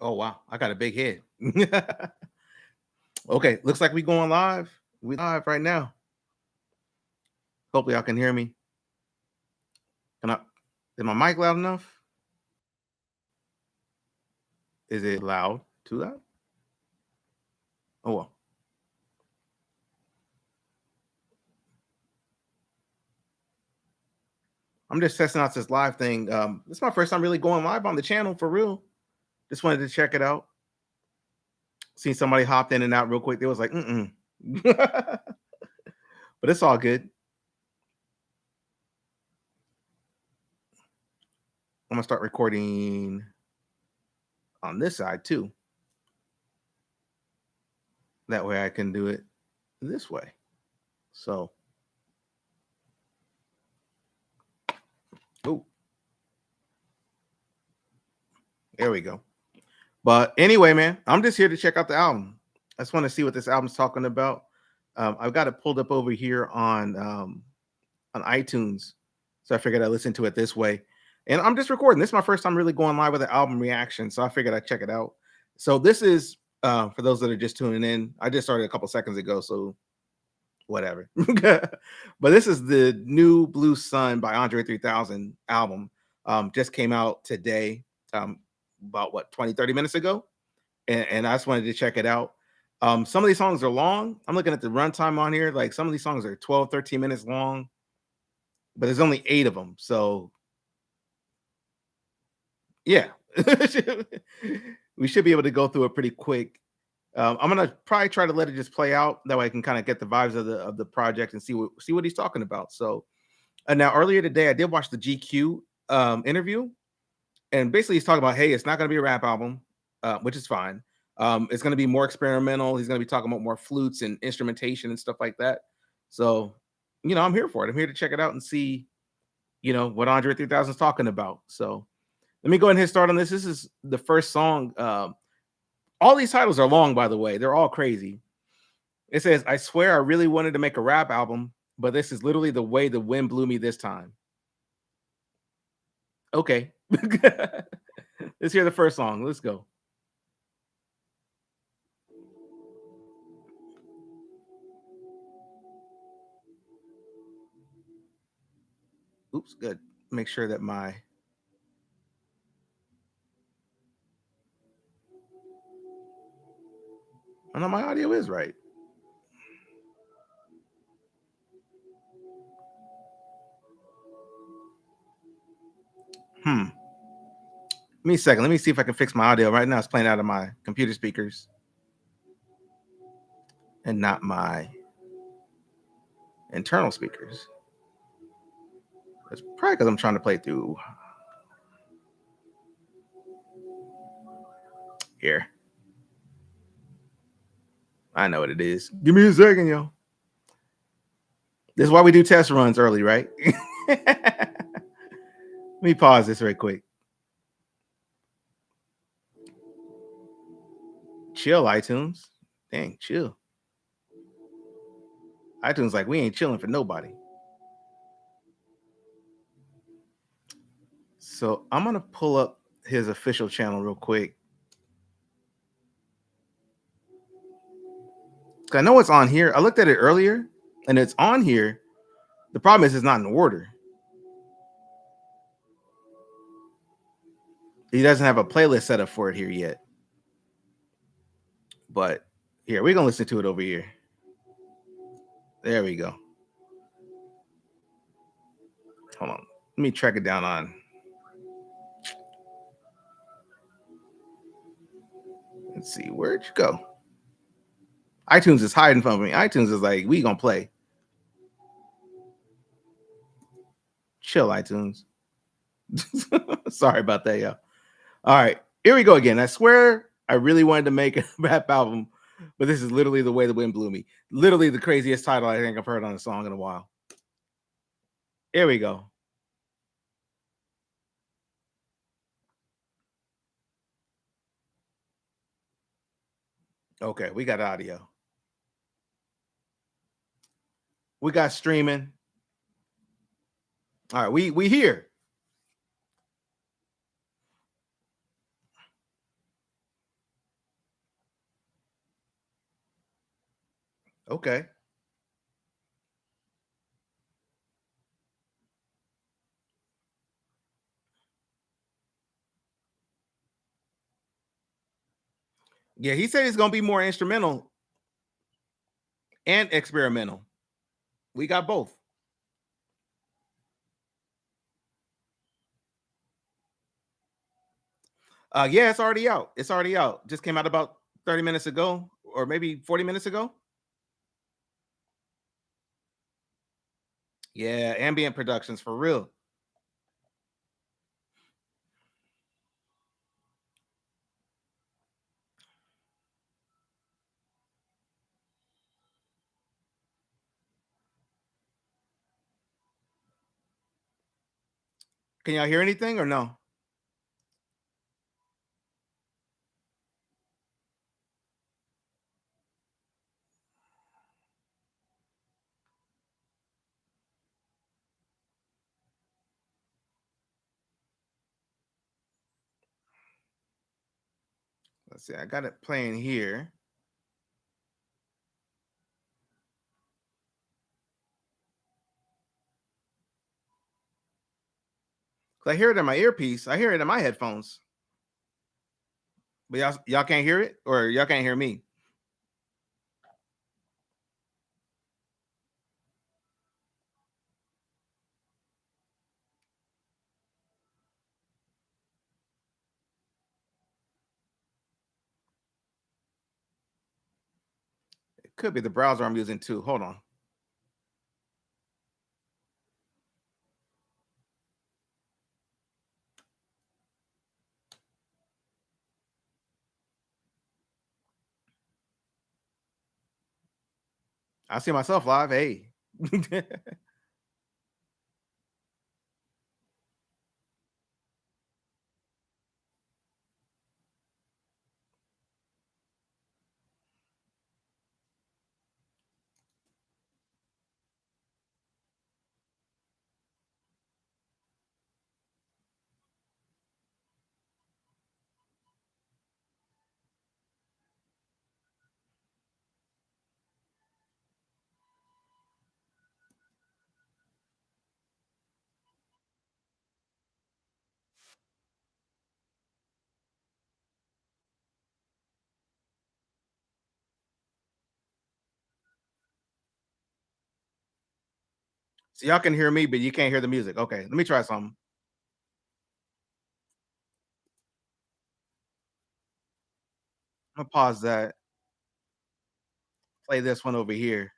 Oh wow, I got a big head. Okay, looks like we going live. We live right now. Hopefully, y'all can hear me. Can I? Is my mic loud enough? Is it loud? Too loud? Oh well. I'm just testing out this live thing. This is my first time really going live on the channel for real. Just wanted to check it out. Seen somebody hopped in and out real quick. They was like, mm. But it's all good. I'm gonna start recording on this side too. That way I can do it this way. So, oh, there we go. But anyway, man, I'm just here to check out the album. I just want to see what this album's talking about. I've got it pulled up over here on iTunes, so I figured I'd listen to it this way. And I'm just recording. This is my first time really going live with an album reaction, so I figured I'd check it out. So this is for those that are just tuning in. I just started a couple seconds ago, so whatever. But this is the new Blue Sun by Andre 3000 album. Just came out today, about what 20-30 minutes ago, and I just wanted to check it out. Some of these songs are long. I'm looking at the runtime on here. Like some of these songs are 12-13 minutes long, but there's only 8 of them. So yeah, we should be able to go through it pretty quick. I'm gonna probably try to let it just play out. That way I can kind of get the vibes of the project and see what he's talking about. So now earlier today I did watch the GQ interview, and basically he's talking about, hey, it's not gonna be a rap album, which is fine. It's gonna be more experimental. He's gonna be talking about more flutes and instrumentation and stuff like that. So, I'm here for it. I'm here to check it out and see, what Andre 3000 is talking about. So let me go ahead and hit start on this. This is the first song. All these titles are long, by the way. They're all crazy. It says, I swear I really wanted to make a rap album, but this is literally the way the wind blew me this time. Okay. Let's hear the first song. Let's go. Oops, good. Make sure that I know my audio is right. Give me a second. Let me see if I can fix my audio. Right now it's playing out of my computer speakers and not my internal speakers. It's probably because I'm trying to play through here. I know what it is. Give me a second, yo. This is why we do test runs early, right? Let me pause this right quick. Chill, iTunes. Dang, chill. iTunes like, we ain't chilling for nobody. So I'm going to pull up his official channel real quick. I know it's on here. I looked at it earlier, and it's on here. The problem is it's not in order. He doesn't have a playlist set up for it here yet. But here, we're going to listen to it over here. There we go. Hold on. Let me track it down on. Let's see. Where'd you go? iTunes is hiding from me. iTunes is like, we going to play. Chill, iTunes. Sorry about that, y'all. All right. Here we go again. I swear I really wanted to make a rap album, but this is literally the way the wind blew me. Literally the craziest title I think I've heard on a song in a while. Here we go. Okay, we got audio. We got streaming. All right, we here. Okay. Yeah, he said he's gonna be more instrumental and experimental. We got both. Yeah, it's already out. It's already out. Just came out about 30 minutes ago, or maybe 40 minutes ago. Yeah, ambient productions for real. Can y'all hear anything or no? Let's see. I got it playing here. 'Cause I hear it in my earpiece. I hear it in my headphones. But y'all can't hear it, or y'all can't hear me. It could be the browser I'm using too. Hold on. I see myself live. Hey. So y'all can hear me, but you can't hear the music. Okay, let me try something. I'm gonna pause that. Play this one over here.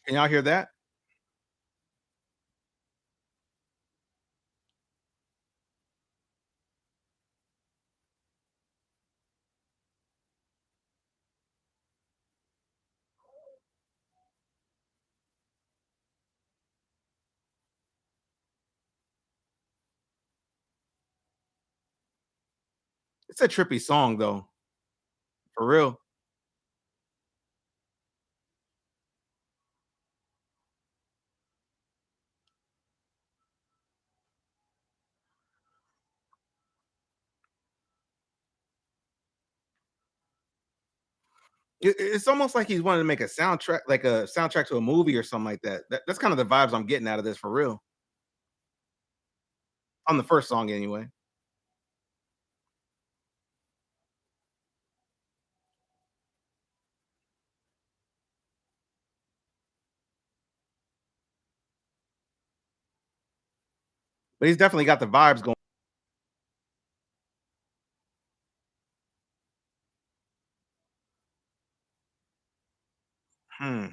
Can y'all hear that? It's a trippy song though, for real. It's almost like he's wanting to make a soundtrack, like a soundtrack to a movie or something like that. That's kind of the vibes I'm getting out of this for real. On the first song, anyway. But he's definitely got the vibes going. Hmm.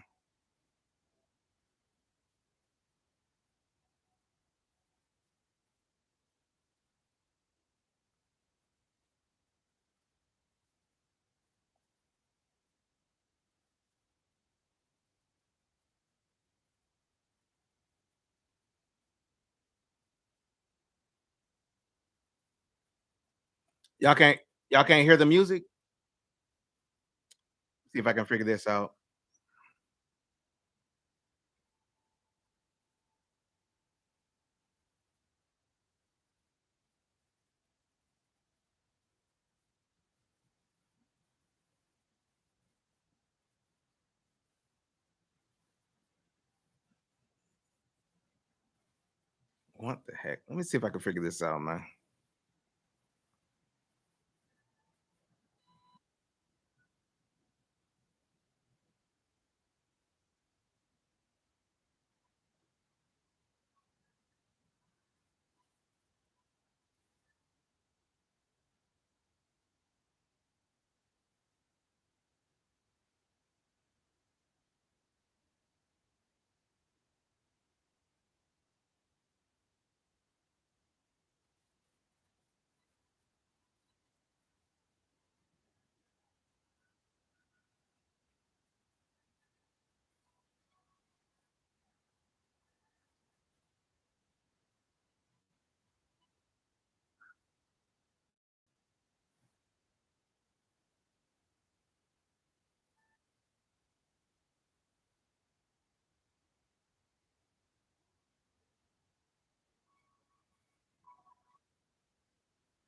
Y'all can't y'all can't hear the music? See if I can figure this out. What the heck? Let me see if I can figure this out, man.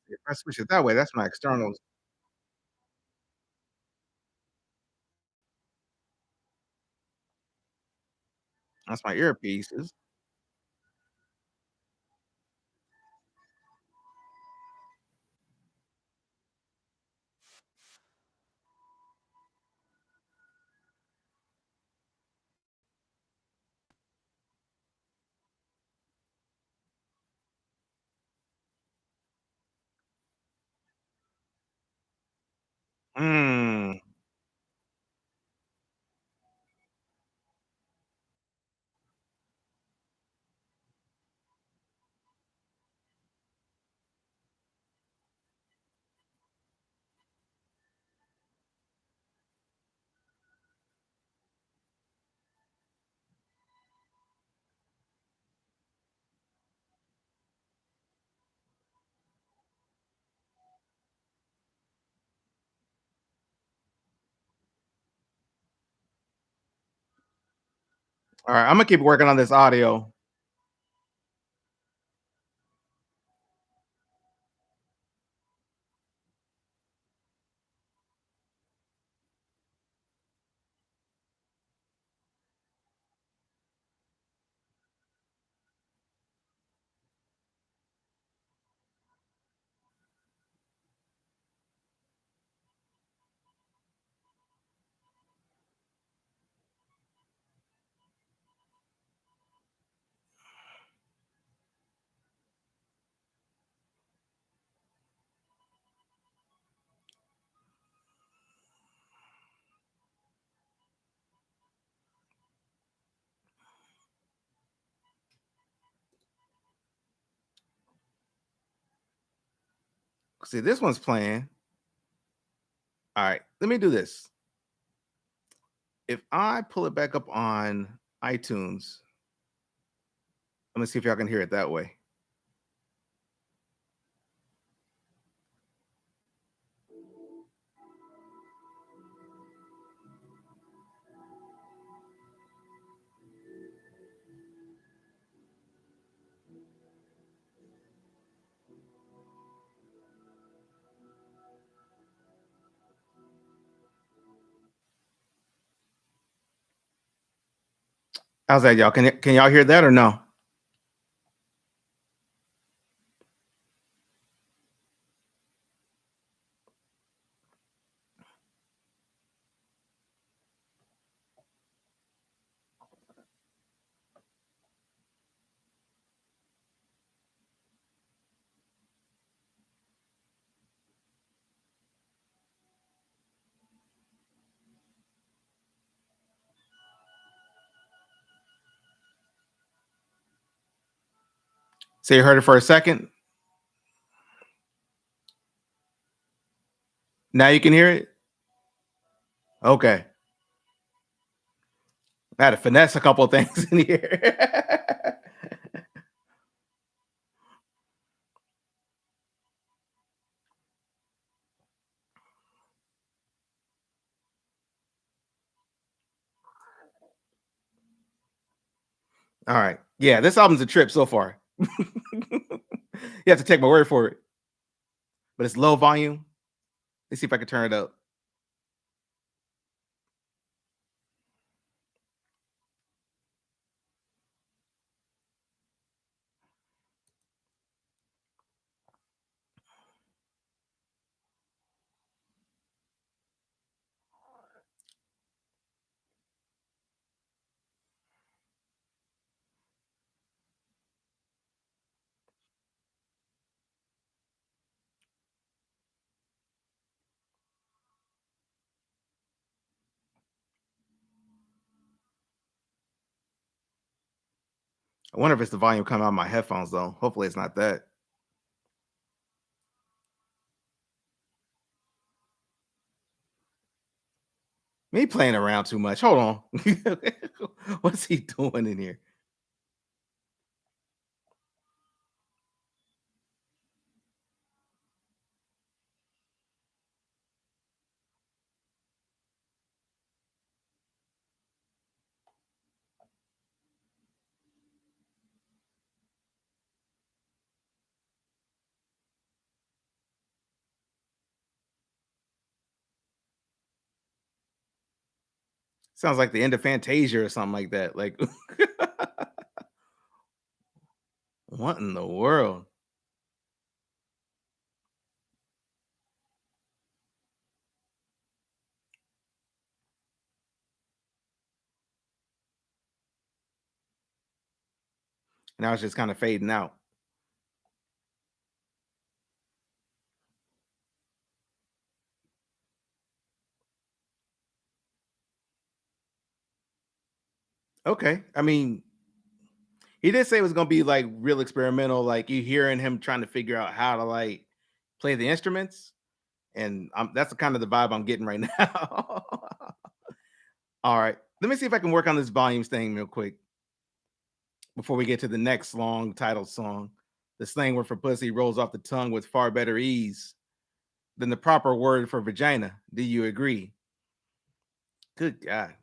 If I switch it that way, that's my externals. That's my earpieces. Mm. All right, I'm gonna keep working on this audio. See, this one's playing. All right, let me do this. If I pull it back up on iTunes, let me see if y'all can hear it that way. How's that, y'all? Can y'all hear that or no? So you heard it for a second. Now you can hear it. Okay. I had to finesse a couple of things in here. All right. Yeah, this album's a trip so far. You have to take my word for it. But it's low volume. Let's see if I can turn it up. I wonder if it's the volume coming out of my headphones though. Hopefully it's not that. Me playing around too much. Hold on. What's he doing in here? Sounds like the end of Fantasia or something like that. Like, what in the world? Now it's just kind of fading out. Okay. I mean, he did say it was gonna be like real experimental, like you hearing him trying to figure out how to like play the instruments. And that's the kind of the vibe I'm getting right now. All right. Let me see if I can work on this volumes thing real quick before we get to the next long title song. The slang word for pussy rolls off the tongue with far better ease than the proper word for vagina. Do you agree? Good God.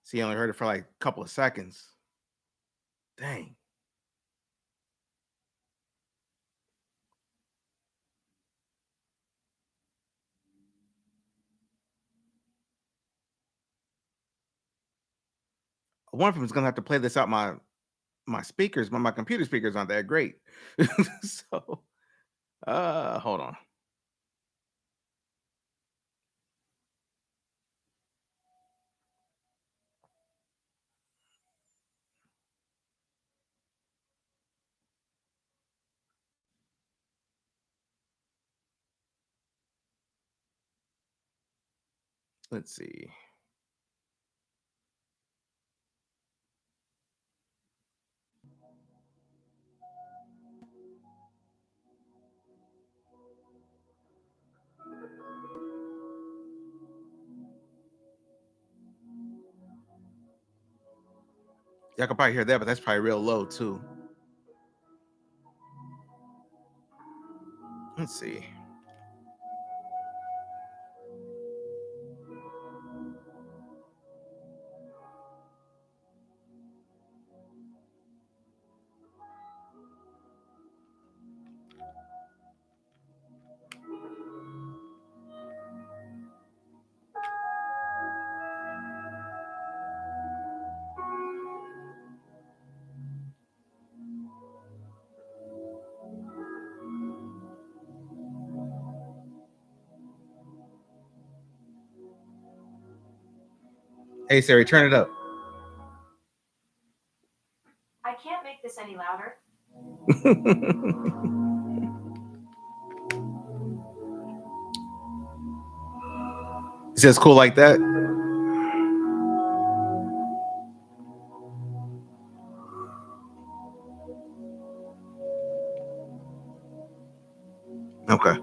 See, I only heard it for like a couple of seconds. Dang. One of them is gonna have to play this out my speakers, but my computer speakers aren't that great. So hold on. Let's see. Y'all can probably hear that, but that's probably real low too. Let's see. Hey Siri, turn it up. I can't make this any louder. It's just cool like that. Okay.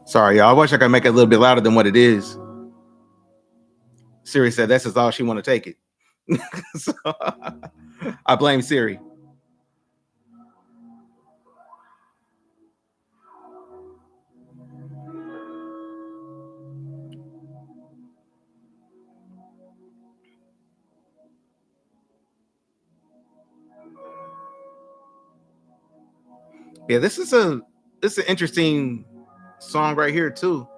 Sorry, y'all. I wish I could make it a little bit louder than what it is. Siri said that's just all she want to take it. So, I blame Siri. Yeah, this is an interesting song right here too.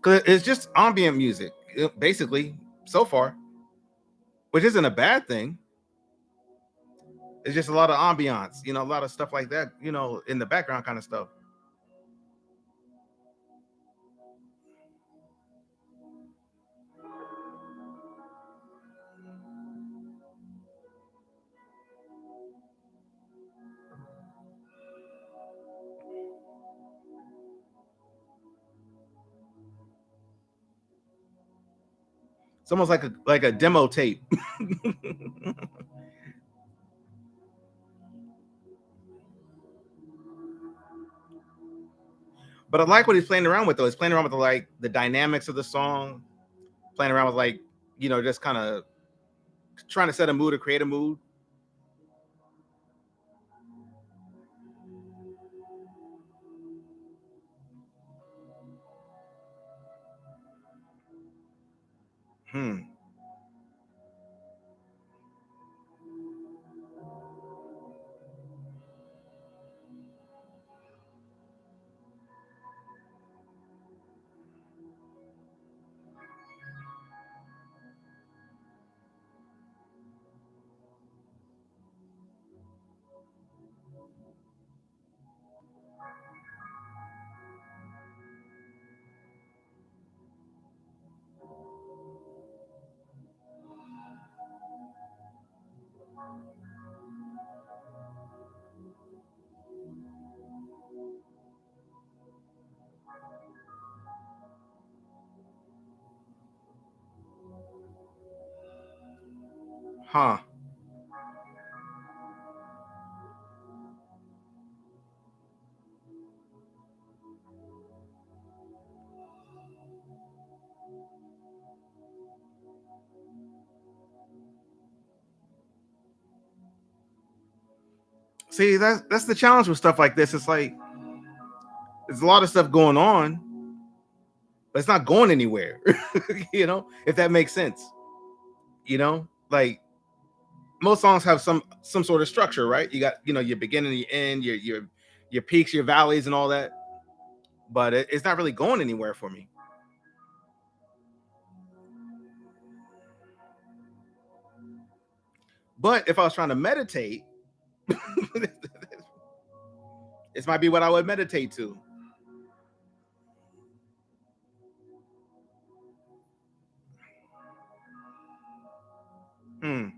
'Cause it's just ambient music, basically, so far, which isn't a bad thing. It's just a lot of ambiance, a lot of stuff like that, in the background kind of stuff. It's almost like a demo tape. But I like what he's playing around with, though. He's playing around with the dynamics of the song, playing around with just kind of trying to set a mood or create a mood. Hmm. Huh. See, that's the challenge with stuff like this. It's like there's a lot of stuff going on, but it's not going anywhere. If that makes sense. Like most songs have some sort of structure, right? You got your beginning, your end, your peaks, your valleys, and all that. But it's not really going anywhere for me. But if I was trying to meditate, this might be what I would meditate to. Hmm.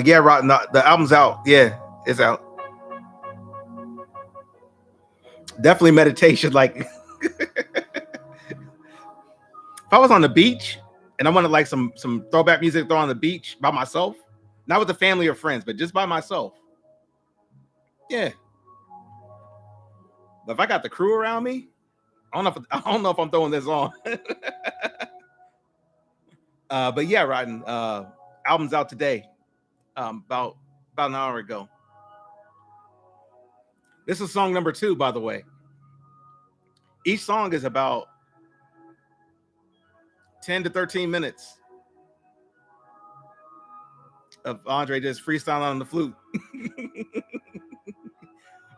Yeah, Rotten. The album's out. Yeah, it's out. Definitely meditation. Like if I was on the beach and I wanted like some throwback music to throw on the beach by myself, not with the family or friends, but just by myself. Yeah. But if I got the crew around me, I don't know if I'm throwing this on. But yeah, Rotten. Album's out today. About an hour ago. This is song number 2, by the way. Each song is about 10 to 13 minutes of Andre just freestyling on the flute.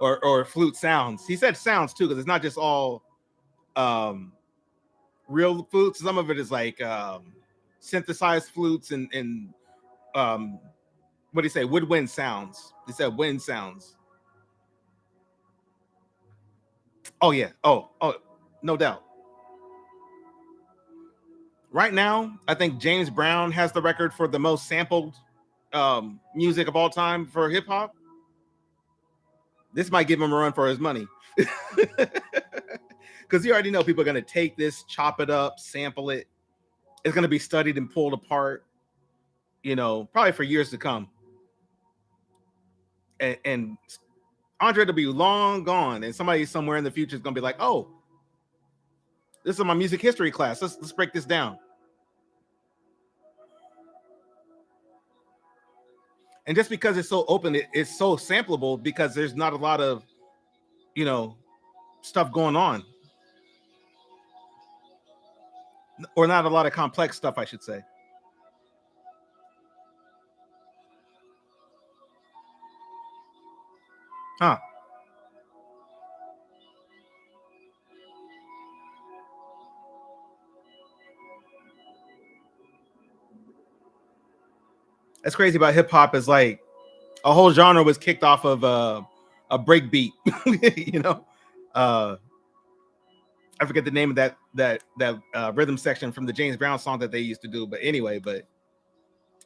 or flute sounds. He said sounds too, because it's not just all real flutes. Some of it is like synthesized flutes and what do you say? Woodwind sounds. He said wind sounds. Oh yeah. Oh, no doubt. Right now, I think James Brown has the record for the most sampled music of all time for hip hop. This might give him a run for his money. Because you already know people are going to take this, chop it up, sample it. It's going to be studied and pulled apart, probably for years to come. And Andre will be long gone, and somebody somewhere in the future is going to be like, oh, This is my music history class. Let's break this down. And just because it's so open, it's so sampleable because there's not a lot of, you know, stuff going on, or not a lot of complex stuff, I should say. Huh. That's crazy about hip hop is like a whole genre was kicked off of a break beat. You know, uh, I forget the name of that rhythm section from the James Brown song that they used to do. But anyway, but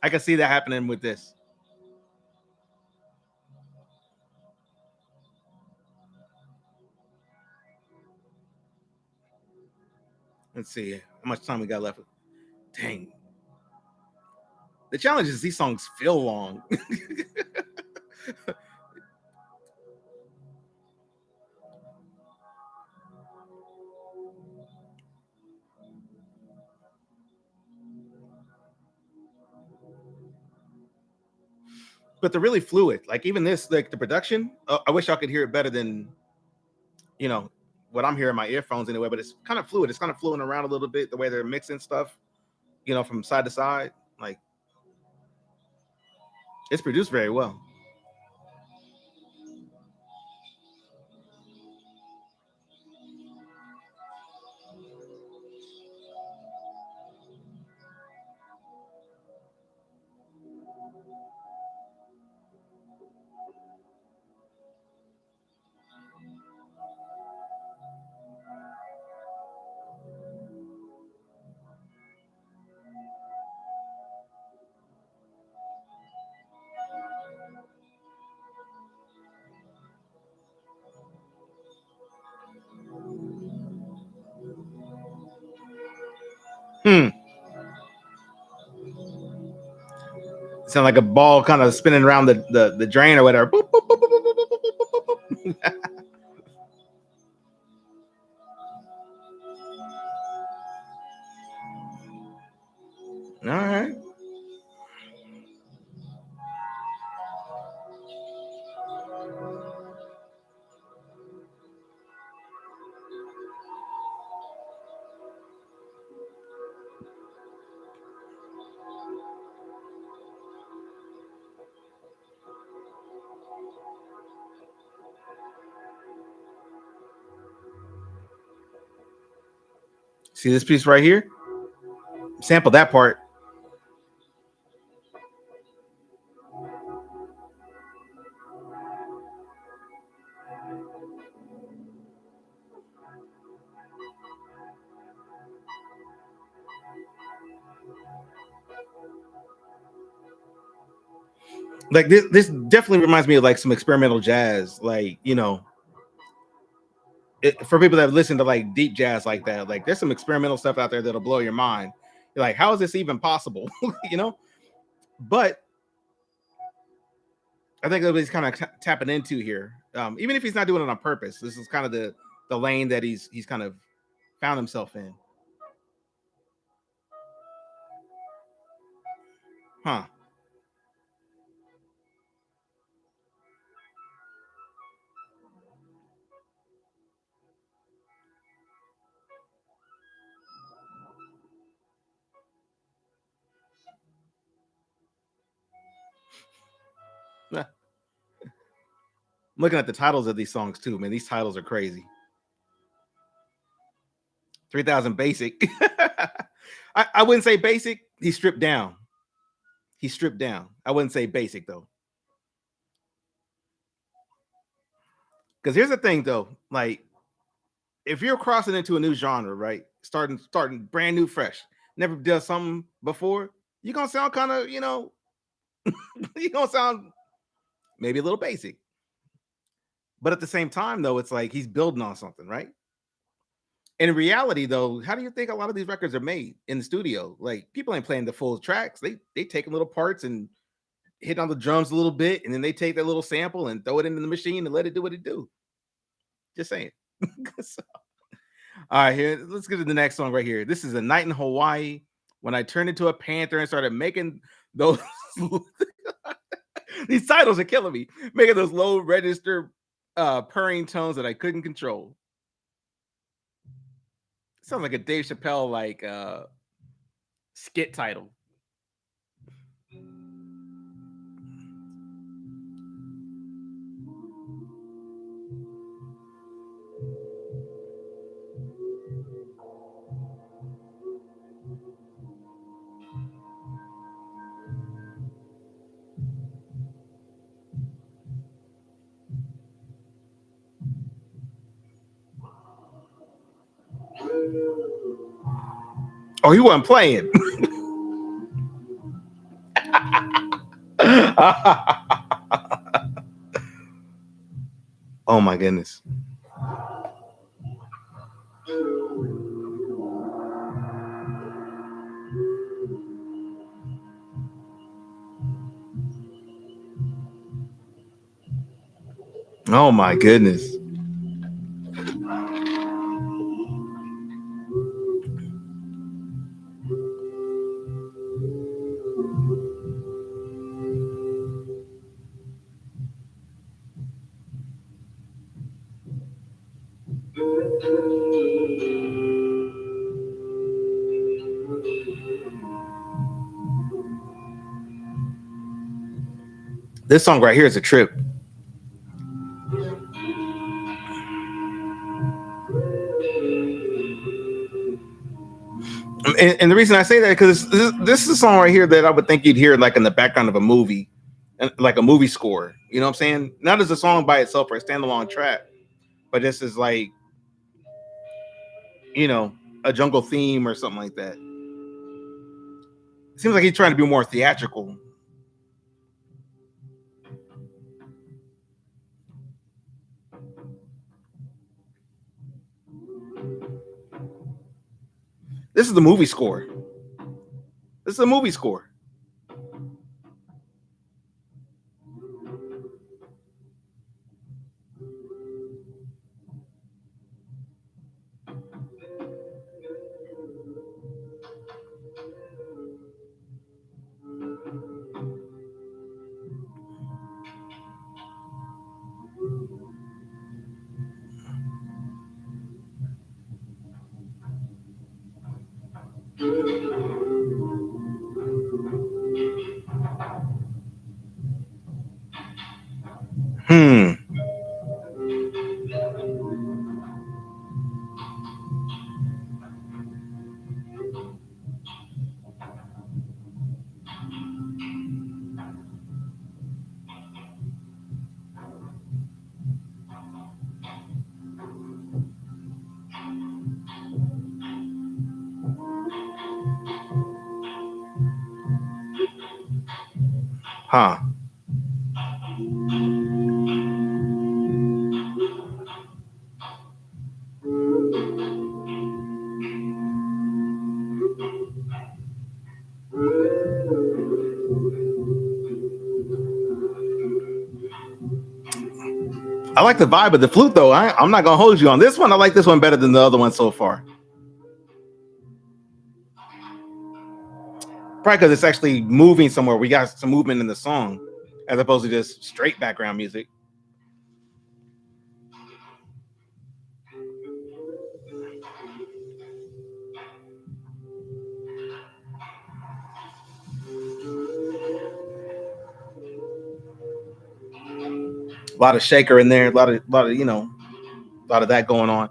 I can see that happening with this. Let's see how much time we got left. Dang. The challenge is these songs feel long. But they're really fluid. Like even this, like the production, I wish y'all could hear it better than, you know, what I'm hearing in my earphones anyway. But it's kind of fluid. It's kind of flowing around a little bit the way they're mixing stuff, you know, from side to side. Like it's produced very well. Hmm. Sound like a ball kind of spinning around the drain or whatever. Boop, boop, boop, boop, boop, boop, boop, boop, boop. All right. See this piece right here? Sample that part. Like this definitely reminds me of like some experimental jazz, like, you know, for people that listen to like deep jazz like that, like there's some experimental stuff out there that'll blow your mind. You're like, how is this even possible? You know, but I think that he's kind of tapping into here, even if he's not doing it on purpose. This is kind of the lane that he's kind of found himself in. Huh. I'm looking at the titles of these songs too, man. These titles are crazy. 3000 Basic. I wouldn't say basic. He stripped down. He stripped down. I wouldn't say basic though. Because here's the thing though, like if you're crossing into a new genre, right? Starting brand new, fresh, never done something before, you're gonna sound kind of, you know, you're gonna sound maybe a little basic. But at the same time, though, it's like he's building on something, right? In reality, though, how do you think a lot of these records are made in the studio? Like people ain't playing the full tracks. They take little parts and hit on the drums a little bit, and then they take that little sample and throw it into the machine and let it do what it do. Just saying. So, All right, here. Let's get to the next song right here. This is A Night in Hawaii. When I turned into a panther and started making those these titles are killing me. Making those low register purring tones that I couldn't control. Sounds like a Dave Chappelle like skit title. Oh, he wasn't playing. Oh my goodness. Oh my goodness. This song right here is a trip. And the reason I say that because this is a song right here that I would think you'd hear like in the background of a movie, like a movie score. You know what I'm saying? Not as a song by itself or a standalone track, but this is like, you know, a jungle theme or something like that. It seems like he's trying to be more theatrical. This is the movie score. This is a movie score. Hmm. Huh. I like the vibe of the flute though. I'm not gonna hold you on this one. I like this one better than the other one so far. Probably because it's actually moving somewhere. We got some movement in the song, as opposed to just straight background music. A lot of shaker in there. A lot of you know, a lot of that going on.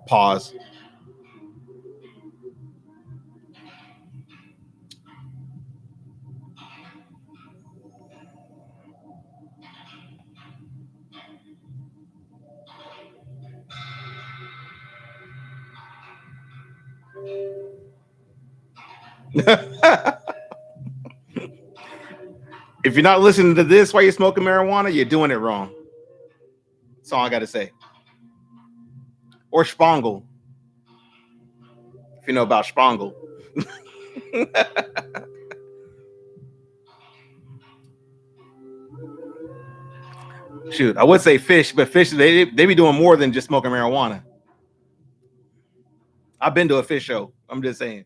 Pause. If you're not listening to this while you're smoking marijuana, you're doing it wrong. That's all I got to say. Or Spangle, if you know about Spangle. Shoot, I would say Fish, but Fish they be doing more than just smoking marijuana. I've been to a fish show. I'm just saying.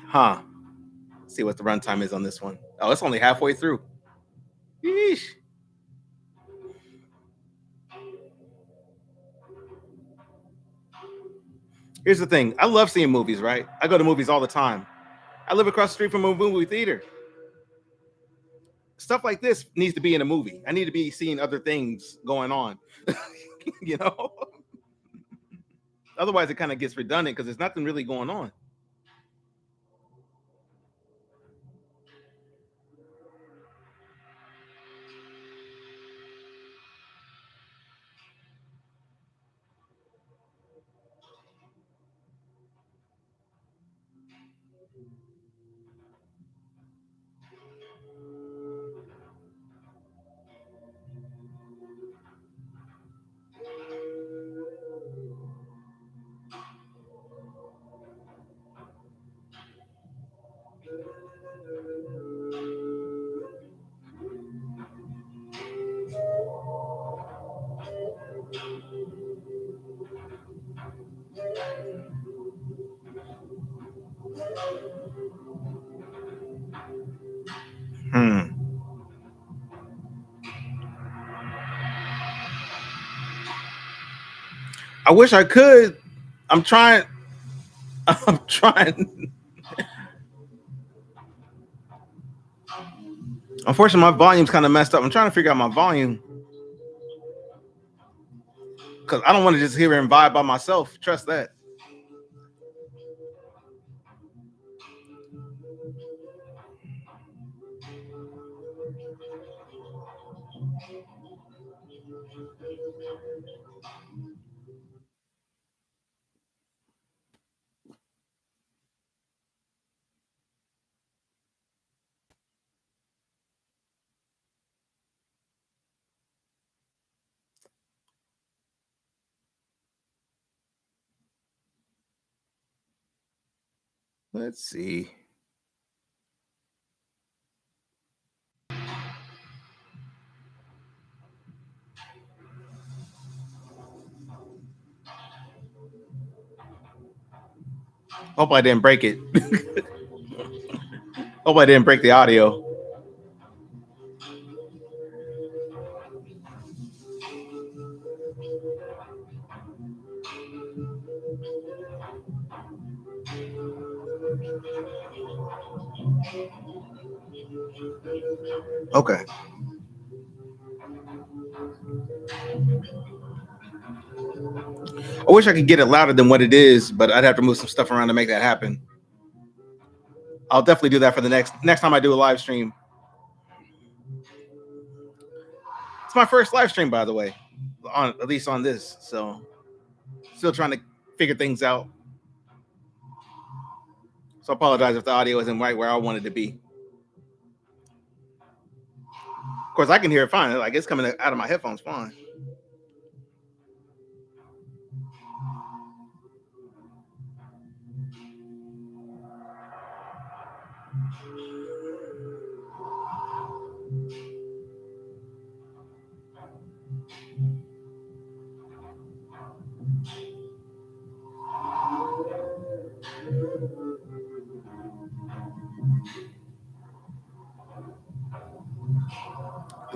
Huh. See what the runtime is on this one. Oh, it's only halfway through. Yeesh. Here's the thing. I love seeing movies, right? I go to movies all the time. I live across the street from a movie theater. Stuff like this needs to be in a movie. I need to be seeing other things going on. you know? Otherwise, it kind of gets redundant because there's nothing really going on. Hmm. I wish I could. I'm trying. I'm trying. Unfortunately, my volume's kind of messed up. I'm trying to figure out my volume because I don't want to just hear it and vibe by myself. Trust that. Let's see. Hope I didn't break it. Hope I didn't break the audio. Okay. I wish I could get it louder than what it is, but I'd have to move some stuff around to make that happen. I'll definitely do that for the next time I do a live stream. It's my first live stream, by the way, on at least on this. So still trying to figure things out. So I apologize if the audio isn't right where I wanted to be. Of course, I can hear it fine. Like it's coming out of my headphones fine.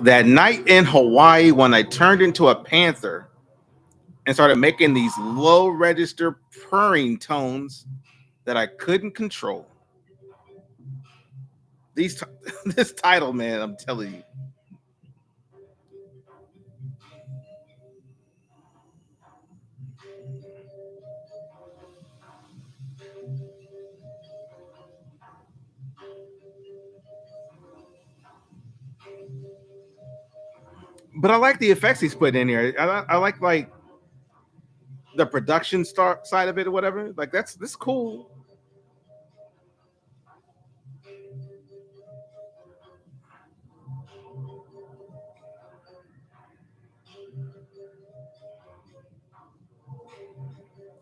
That night in Hawaii when I turned into a panther and started making these low register purring tones that I couldn't control. These this title, man, I'm telling you. But I like the effects he's put in here. I like the production start side of it or whatever. Like that's cool.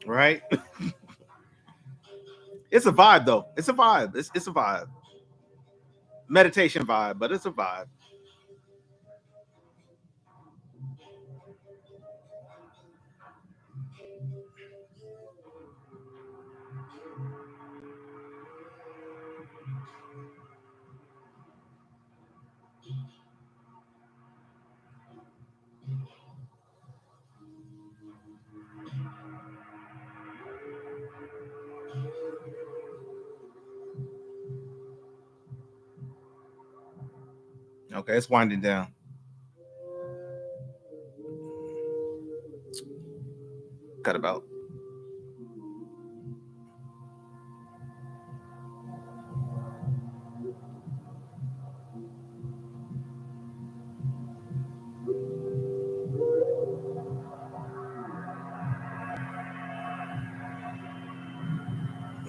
Right? It's a vibe though. It's a vibe. It's a vibe. Meditation vibe, but it's a vibe. Okay, it's winding down. Cut about.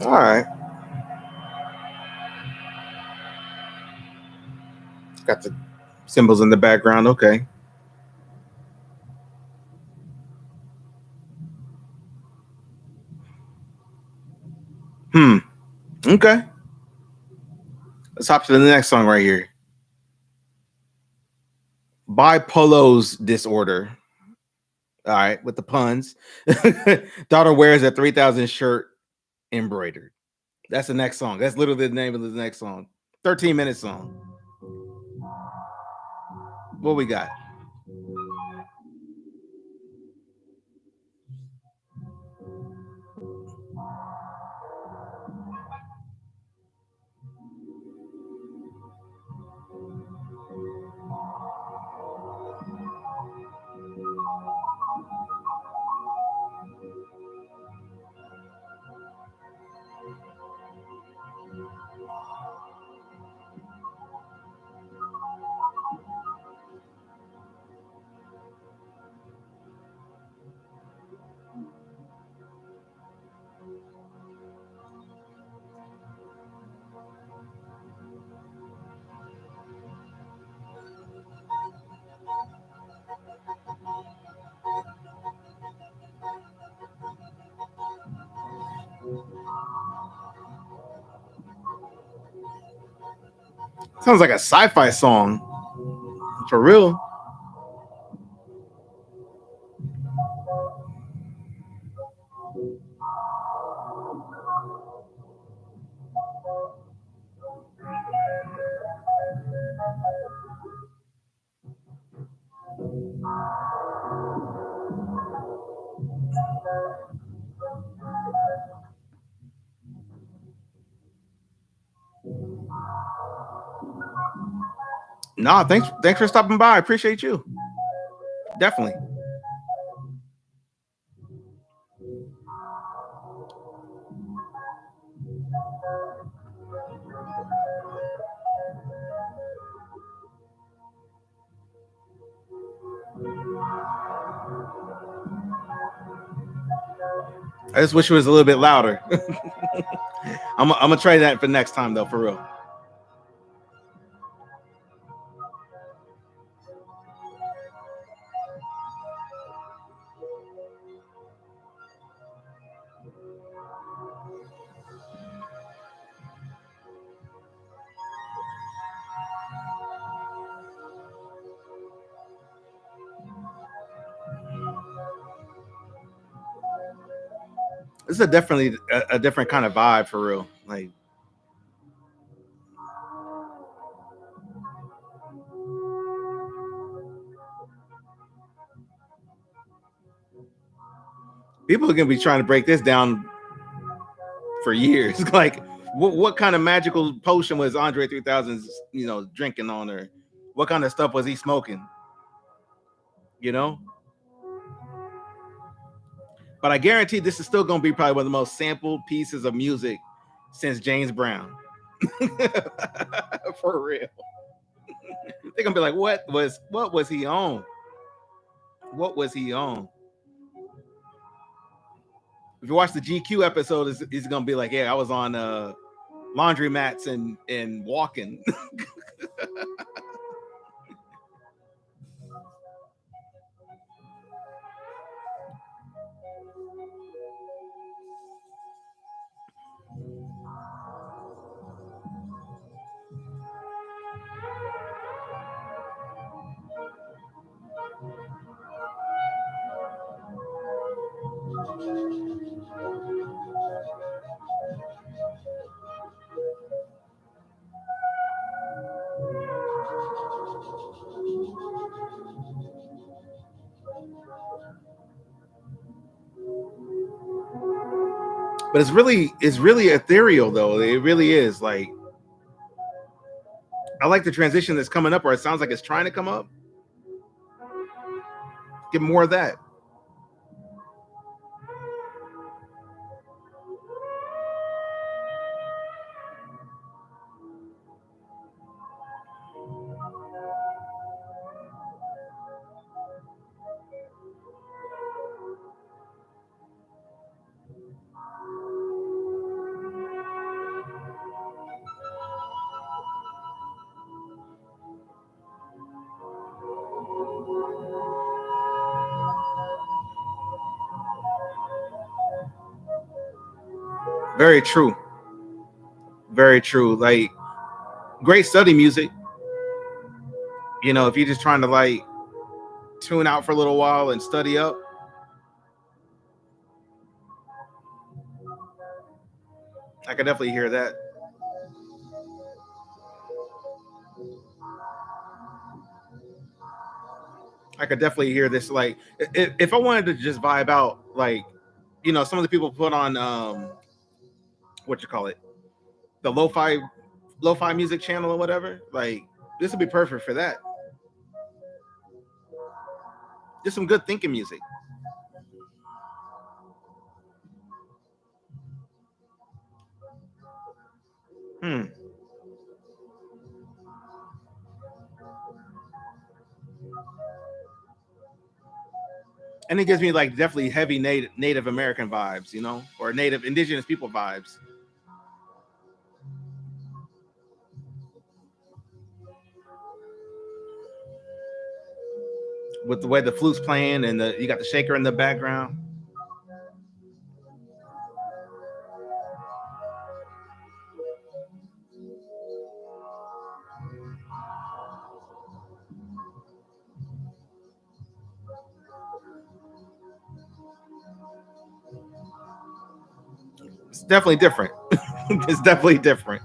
All right. Got the symbols in the background. Okay. Hmm. Okay. Let's hop to the next song right here. Bipolo's disorder. All right, with the puns. Daughter wears a 3000 shirt embroidered. That's the next song. That's literally the name of the next song. 13-minute song. What we got? Sounds like a sci-fi song. For real. Nah, thanks for stopping by. I appreciate you. Definitely. I just wish it was a little bit louder. I'm gonna try that for next time though, for real. This is definitely a different kind of vibe for real. Like people are gonna be trying to break this down for years. Like, what kind of magical potion was Andre 3000's, drinking on her? What kind of stuff was he smoking? You know? But I guarantee this is still gonna be probably one of the most sampled pieces of music since James Brown. For real. They're gonna be like, what was he on? What was he on? If you watch the GQ episode, it's gonna be like, yeah, I was on laundry mats and walking. But it's really ethereal though. It really is. Like, I like the transition that's coming up, or it sounds like it's trying to come up. Get more of that. Very true. Very true. Like, great study music. You know, if you're just trying to like tune out for a little while and study up, I could definitely hear that. I could definitely hear this. Like, if I wanted to just vibe out, like, you know, some of the people put on what you call it, the lo-fi music channel or whatever. Like, this would be perfect for that. Just some good thinking music. Hmm. And it gives me like definitely heavy Native American vibes, you know, or Native Indigenous people vibes. With the way the flute's playing and you got the shaker in the background. It's definitely different. It's definitely different.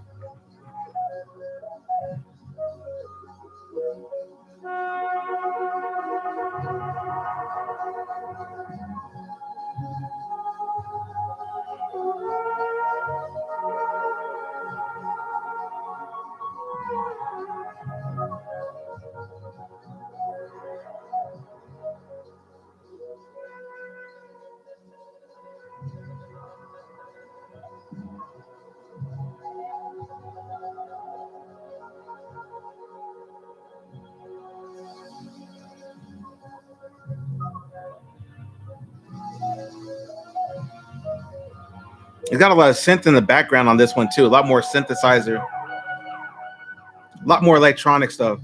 It's got a lot of synth in the background on this one too. A lot more synthesizer, a lot more electronic stuff.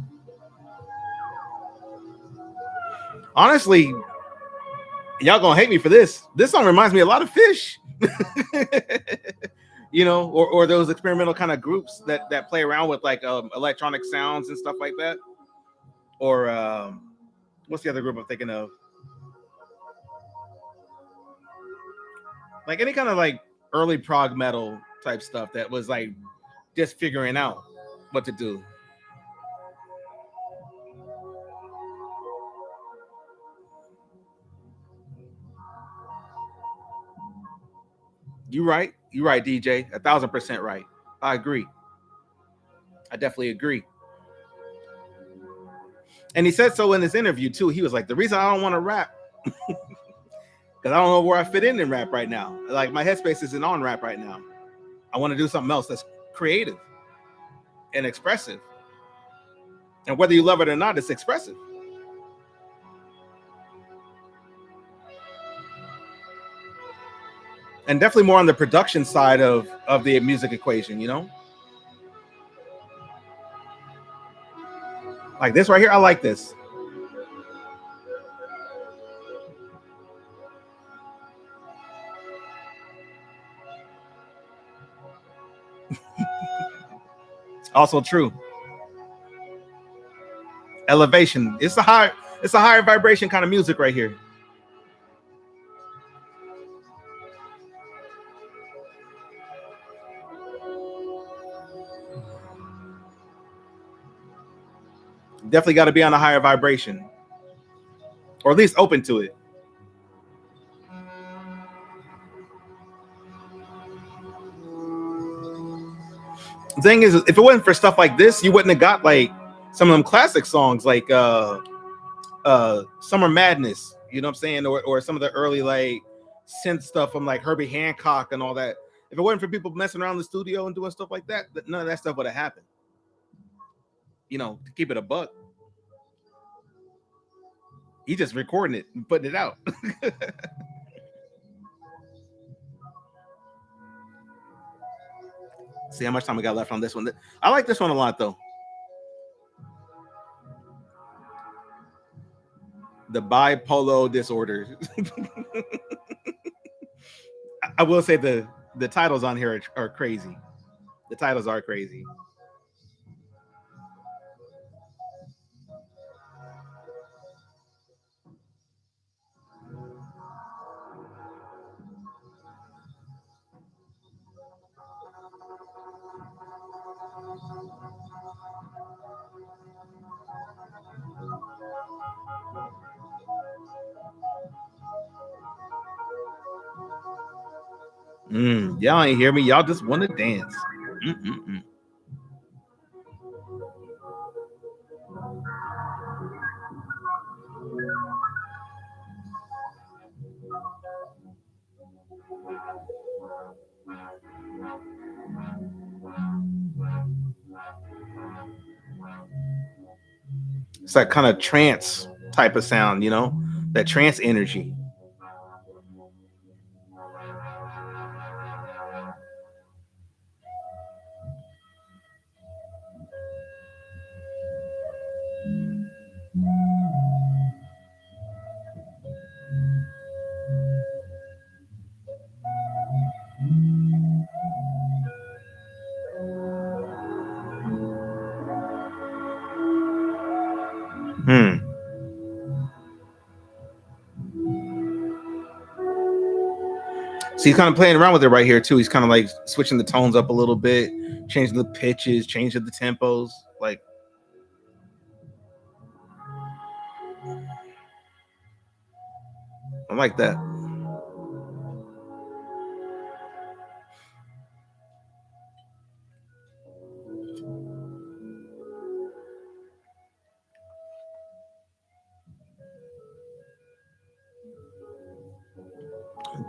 Honestly, y'all gonna hate me for this. This song reminds me a lot of Fish. You know, or those experimental kind of groups that play around with like electronic sounds and stuff like that. Or what's the other group I'm thinking of? Like any kind of like early prog metal type stuff that was like just figuring out what to do. You right, DJ. 1,000% right. I agree. I definitely agree. And he said so in this interview too. He was like, the reason I don't want to rap because I don't know where I fit in rap right now. Like my headspace isn't on rap right now. I want to do something else that's creative and expressive. And whether you love it or not, it's expressive. And definitely more on the production side of the music equation, you know? Like this right here, I like this. Also true. Elevation. It's a higher vibration kind of music right here. Definitely got to be on a higher vibration, or at least open to it. The thing is, if it wasn't for stuff like this, you wouldn't have got like some of them classic songs like Summer Madness, you know what I'm saying, or some of the early like synth stuff from like Herbie Hancock and all that. If it wasn't for people messing around in the studio and doing stuff like that, none of that stuff would have happened. You know, to keep it a buck. He just recording it and putting it out. See how much time we got left on this one. I like this one a lot though. The bipolar disorder. I will say the titles on here are crazy. The titles are crazy. Y'all ain't hear me. Y'all just want to dance. Mm-mm-mm. It's that kind of trance type of sound, you know, that trance energy. So he's kind of playing around with it right here too. He's kind of like switching the tones up a little bit, changing the pitches, changing the tempos. Like, I like that.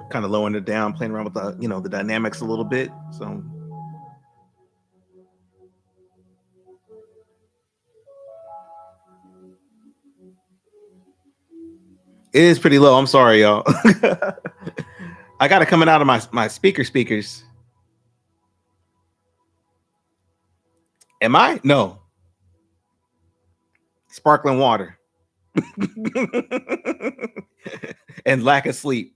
Kind of lowering it down, playing around with the, you know, the dynamics a little bit. So it is pretty low. I'm sorry, y'all. I got it coming out of my speakers. Am I? No. Sparkling water. And lack of sleep.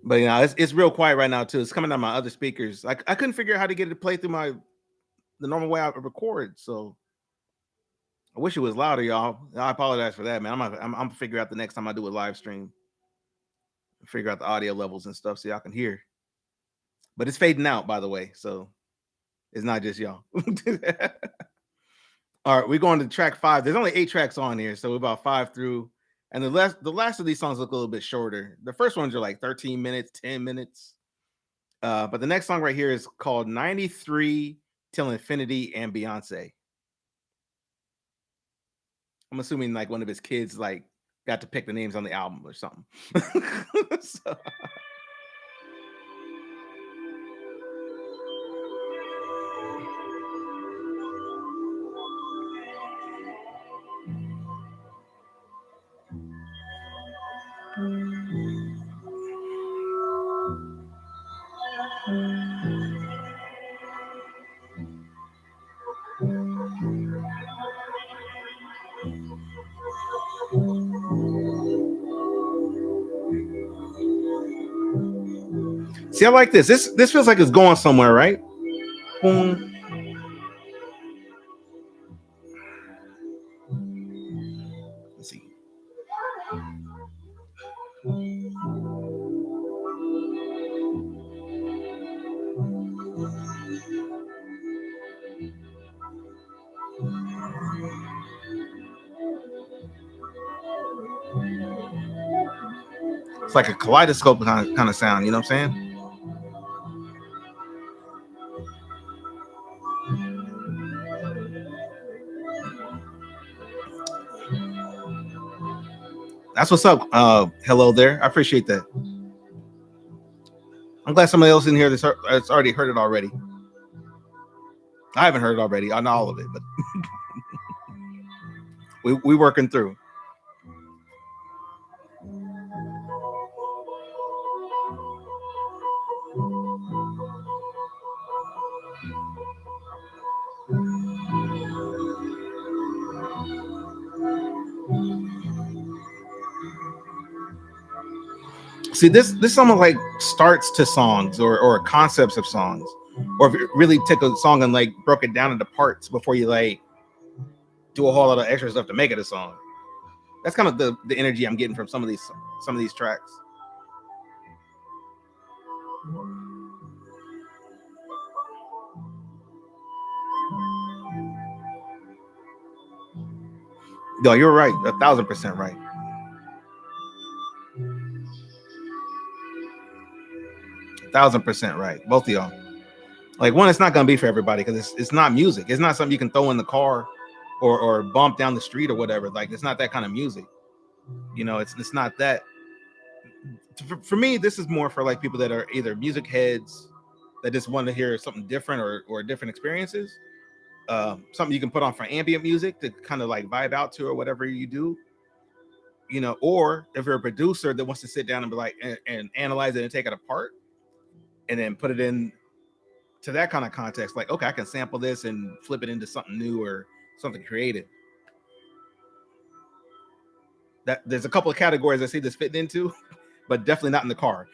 But you know, it's real quiet right now too. It's coming out of my other speakers. I couldn't figure out how to get it to play through the normal way I record. So I wish it was louder, y'all. I apologize for that, man. I'm gonna figure out the next time I do a live stream. Figure out the audio levels and stuff so y'all can hear. But it's fading out, by the way. So it's not just y'all. All right, we're going to track 5. There's only 8 tracks on here, so we're about 5 through. And the last of these songs look a little bit shorter. The first ones are like 13 minutes, 10 minutes. But the next song right here is called 93 Till Infinity and Beyonce. I'm assuming like one of his kids like got to pick the names on the album or something. So. See, I like this. This feels like it's going somewhere, right? Boom. Let's see. It's like a kaleidoscope kind of sound. You know what I'm saying? That's what's up. Hello there. I appreciate that. I'm glad somebody else in here that's already heard it already. I haven't heard it already on all of it, but we working through. See, this almost like starts to songs or concepts of songs, or if you really take a song and like broke it down into parts before you like do a whole lot of extra stuff to make it a song. That's kind of the energy I'm getting from some of these tracks. No, you're right, 1,000% right. 1,000% right, both of y'all. Like, one, it's not gonna be for everybody because it's not music. It's not something you can throw in the car or bump down the street or whatever. Like, it's not that kind of music. You know, it's not that. For me, this is more for like people that are either music heads that just want to hear something different or different experiences. Something you can put on for ambient music to kind of like vibe out to or whatever you do. You know, or if you're a producer that wants to sit down and be like and analyze it and take it apart and then put it in to that kind of context, like, okay, I can sample this and flip it into something new or something creative. That there's a couple of categories I see this fitting into, but definitely not in the car.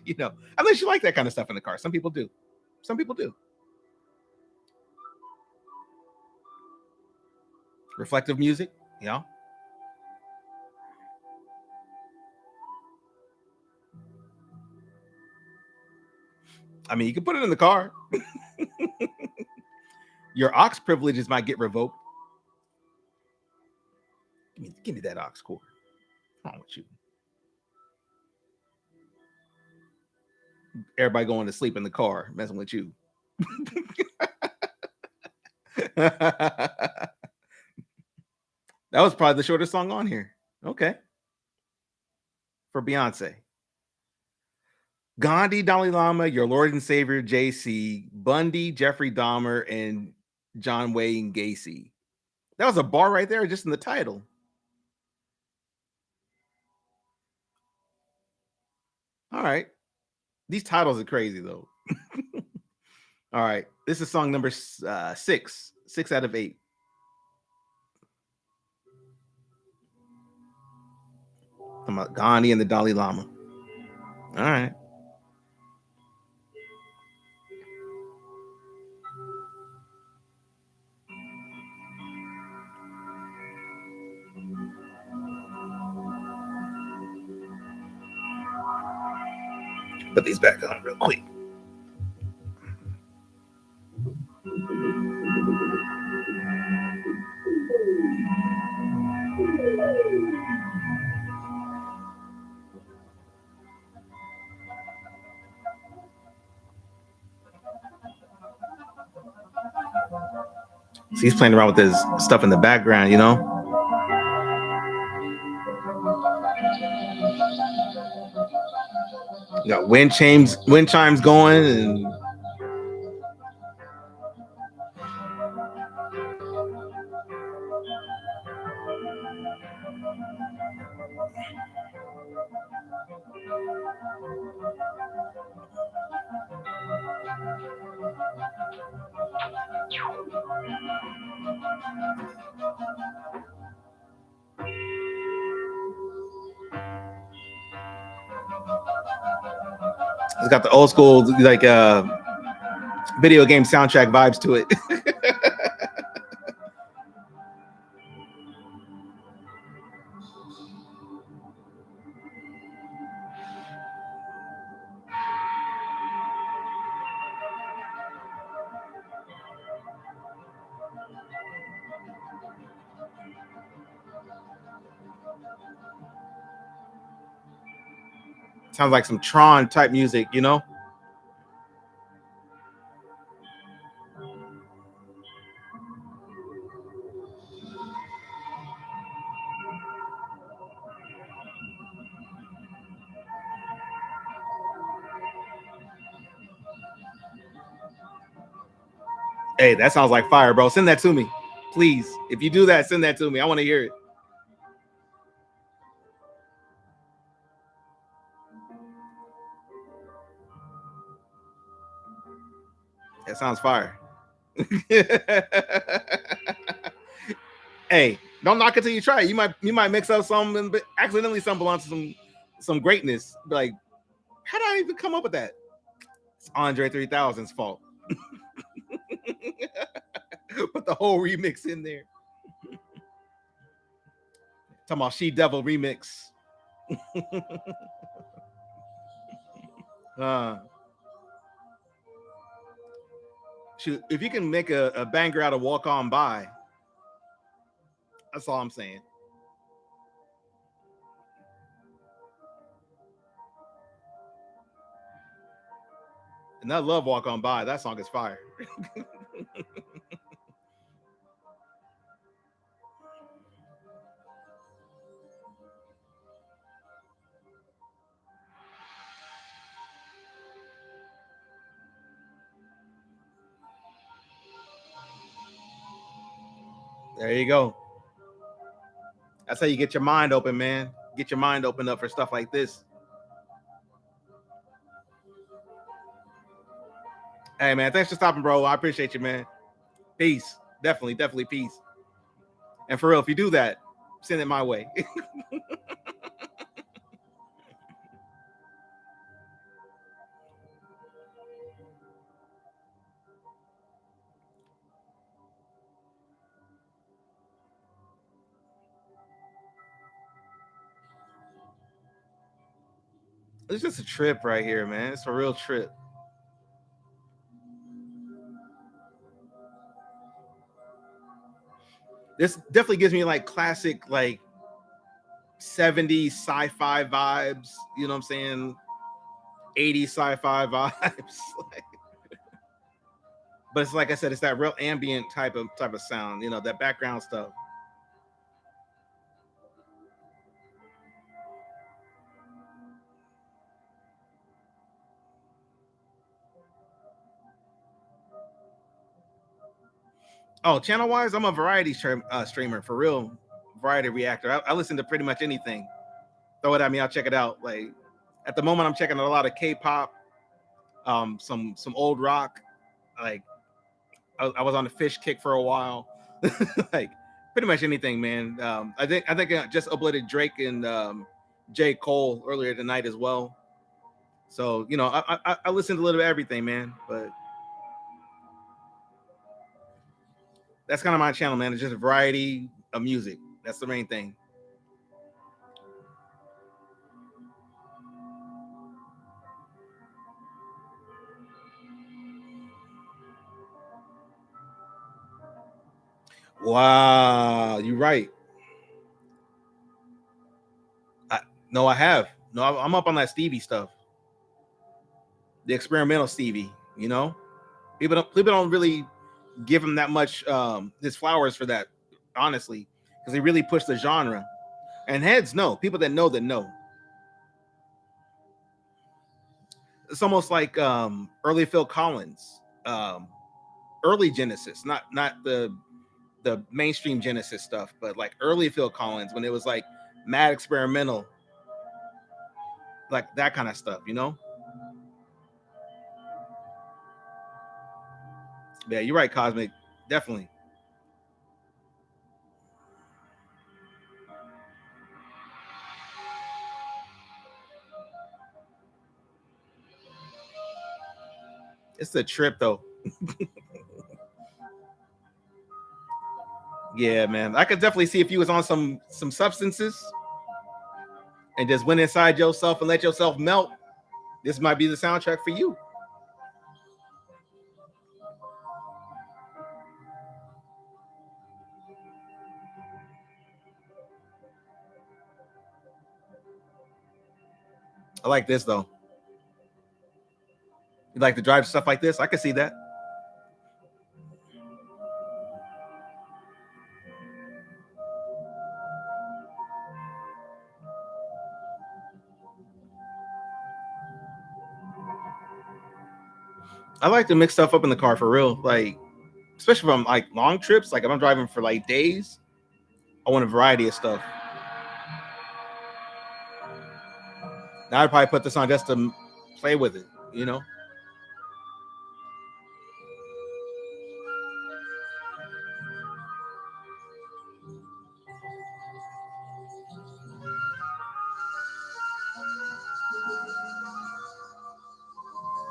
You know, unless you like that kind of stuff in the car. Some people do. Some people do. Reflective music, you know. I mean, you can put it in the car. Your aux privileges might get revoked. Give me that aux cord. What's wrong with you? Everybody going to sleep in the car, messing with you. That was probably the shortest song on here. Okay. For Beyonce. Gandhi, Dalai Lama, Your Lord and Savior, JC, Bundy, Jeffrey Dahmer, and John Wayne Gacy. That was a bar right there just in the title. All right. These titles are crazy, though. All right. This is song number 6. 6 out of 8. I'm about Gandhi and the Dalai Lama. All right. Put these back on real quick. So he's playing around with this stuff in the background, you know? You got wind chimes going, and it's got the old school like video game soundtrack vibes to it. Sounds like some Tron type music, you know? Hey, that sounds like fire, bro. Send that to me, please. If you do that, send that to me. I want to hear it. That sounds fire. Hey, don't knock it till you try it. You might mix up some, but accidentally some belongs to some greatness. Like, how did I even come up with that? It's Andre 3000's fault. Put the whole remix in there. Talking about She Devil remix. Shoot, if you can make a banger out of Walk On By, that's all I'm saying. And I love Walk On By. That song is fire. There you go. That's how you get your mind open, man. Get your mind open up for stuff like this. Hey, man, thanks for stopping, bro. I appreciate you, man. Peace. Definitely peace. And for real, if you do that, send it my way. It's just a trip right here, man. It's a real trip. This definitely gives me like classic, like 70s sci-fi vibes. You know what I'm saying? 80s sci-fi vibes. But it's like I said, it's that real ambient type of sound. You know, that background stuff. Oh, channel wise, I'm a variety streamer for real. Variety reactor. I listen to pretty much anything. Throw it at me, I'll check it out. Like at the moment, I'm checking out a lot of K-pop, some old rock. Like I was on the Fish kick for a while. Like pretty much anything, man. I think I just uploaded Drake and J. Cole earlier tonight as well. So you know, I listened to a little bit of everything, man. But that's kind of my channel, man. It's just a variety of music. That's the main thing. Wow, you're right. No, I have. No, I'm up on that Stevie stuff. The experimental Stevie, you know? People don't really give him that much his flowers for that, honestly, because he really pushed the genre. And heads know, people that know. It's almost like early Phil Collins, early Genesis, not the mainstream Genesis stuff, but like early Phil Collins when it was like mad experimental, like that kind of stuff, you know? Yeah, you're right, Cosmic. Definitely. It's a trip though. Yeah, man. I could definitely see if you was on some substances and just went inside yourself and let yourself melt. This might be the soundtrack for you. I like this though. You like to drive stuff like this? I can see that. I like to mix stuff up in the car for real. Like, especially from like long trips. Like if I'm driving for like days, I want a variety of stuff. Now I'd probably put this on just to play with it, you know?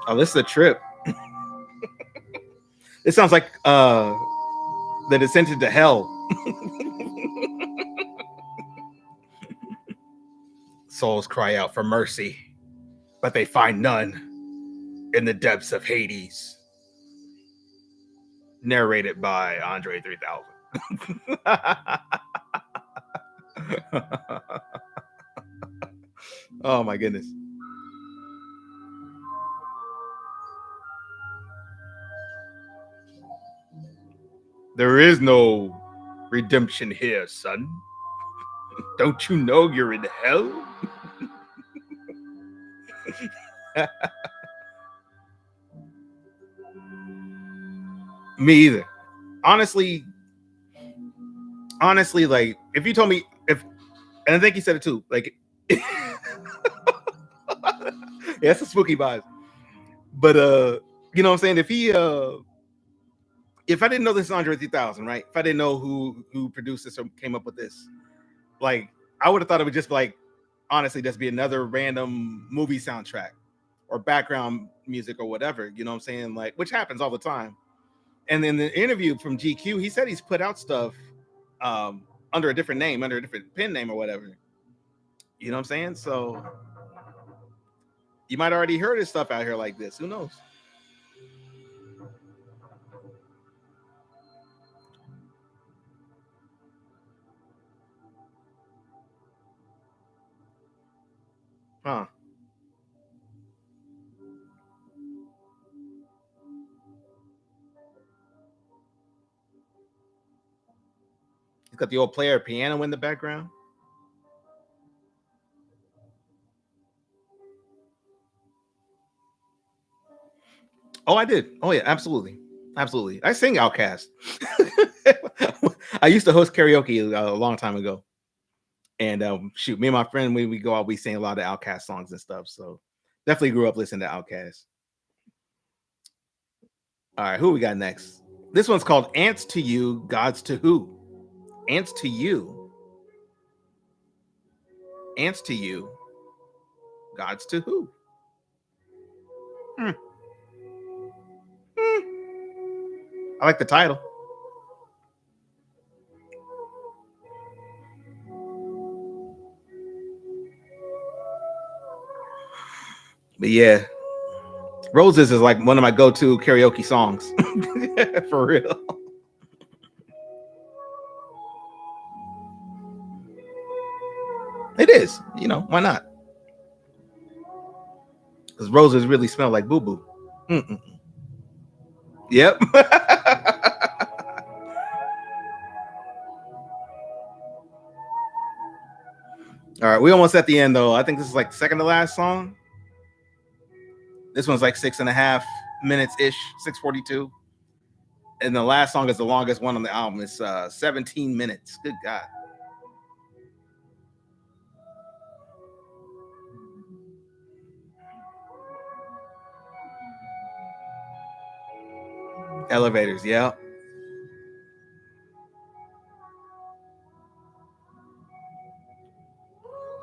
Oh, this is a trip. It sounds like the Descent into Hell. Souls cry out for mercy, but they find none in the depths of Hades. Narrated by Andre 3000. Oh my goodness. There is no redemption here, son. Don't you know you're in hell? Me either. Honestly, like if you told me and I think he said it too, like yeah, it's a spooky vibe. But you know what I'm saying? If I didn't know this is Andre 3000, right? If I didn't know who produced this or came up with this, like I would have thought it would just like honestly just be another random movie soundtrack or background music or whatever, you know what I'm saying? Like, which happens all the time. And then the interview from GQ, he said he's put out stuff under a different name, under a different pen name or whatever. You know what I'm saying? So you might already heard his stuff out here like this. Who knows? Huh. He's got the old player piano in the background. Oh, I did. Oh, yeah, absolutely. Absolutely. I sing Outcast. I used to host karaoke a long time ago. And shoot, me and my friend, when we go out, we sing a lot of Outcast songs and stuff. So definitely grew up listening to Outcast. All right, who we got next? This one's called Ants to You, Gods to Who? Ants to You. Ants to You, Gods to Who? Hmm. I like the title. But yeah, Roses is like one of my go-to karaoke songs. For real. It is. You know, why not? Because roses really smell like boo-boo. Mm-mm. Yep. All right, we almost at the end though. I think this is like the second to last song. This one's like 6.5 minutes ish, 6:42. And the last song is the longest one on the album. It's 17 minutes. Good God. Elevators, yeah.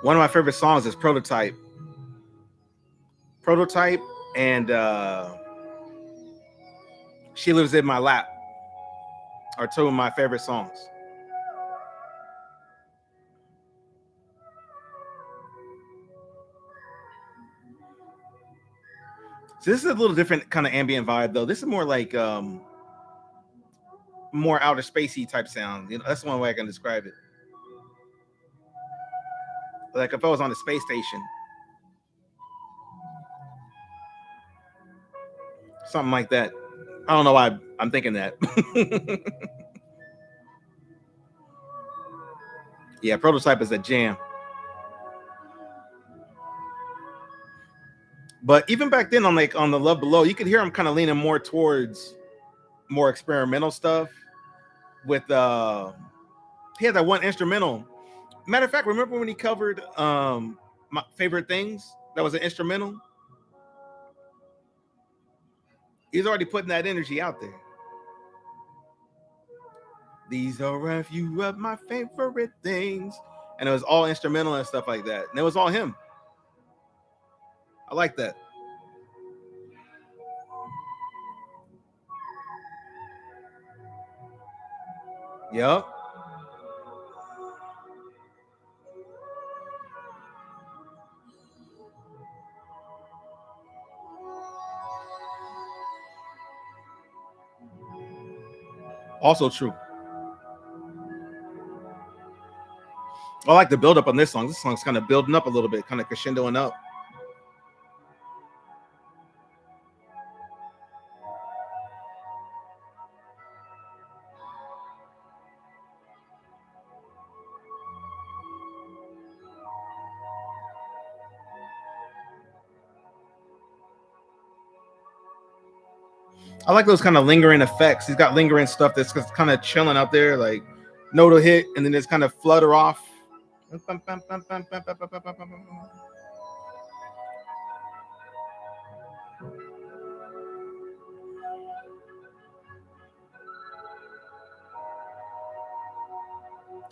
One of my favorite songs is Prototype. Prototype and She Lives in My Lap are two of my favorite songs. So this is a little different kind of ambient vibe though. This is more like more outer spacey type sound. You know, that's one way I can describe it. Like if I was on a space station. something like that. I don't know why I'm thinking that. Yeah, Prototype is a jam. But even back then, on the Love Below, you could hear him kind of leaning more towards more experimental stuff. With he had that one instrumental. Matter of fact, remember when he covered My Favorite Things? That was an instrumental. He's already putting that energy out there. These are a few of my favorite things, and it was all instrumental and stuff like that, and it was all him. I like that. Yep. Also true. I like the build up on this song. This song's kind of building up a little bit, kind of crescendoing up. I like those kind of lingering effects. He's got lingering stuff that's just kind of chilling out there, like note will hit and then it's kind of flutter off.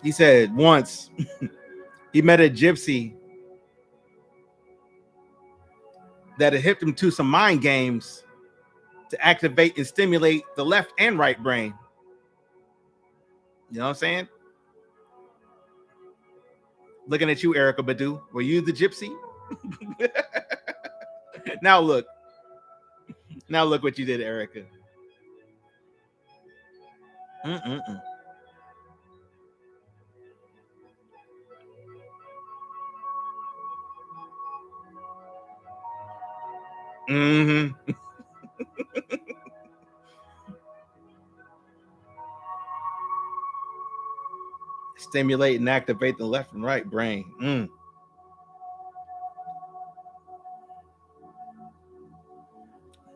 He said once he met a gypsy that had hipped him to some mind games to activate and stimulate the left and right brain. You know what I'm saying? Looking at you, Erykah Badu. Were you the gypsy? Now look. Now look what you did, Erykah. Mm-mm-mm. Mm-hmm. Stimulate and activate the left and right brain.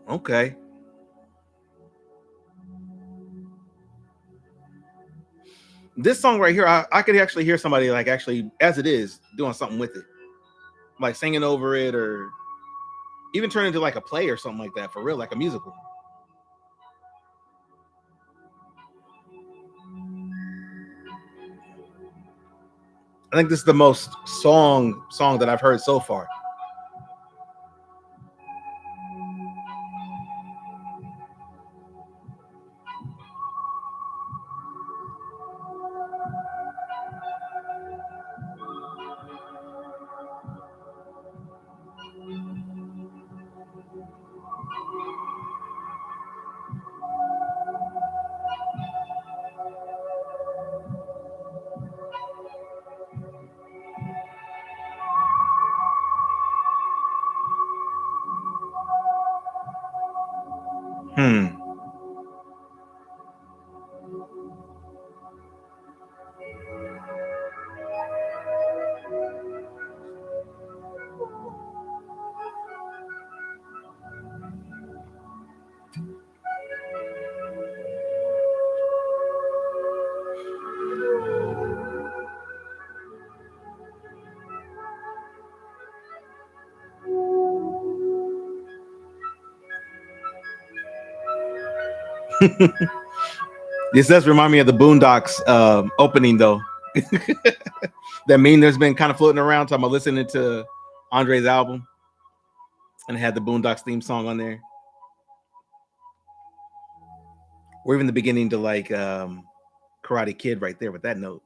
Okay. This song right here, I could actually hear somebody like actually, as it is, doing something with it, like singing over it, or even turn into like a play or something like that, for real, like a musical. I think this is the most song that I've heard so far. Hmm. This does remind me of the Boondocks opening, though. That meme there's been kind of floating around talking about listening to Andre's album and it had the Boondocks theme song on there. Or even the beginning to like Karate Kid right there with that note.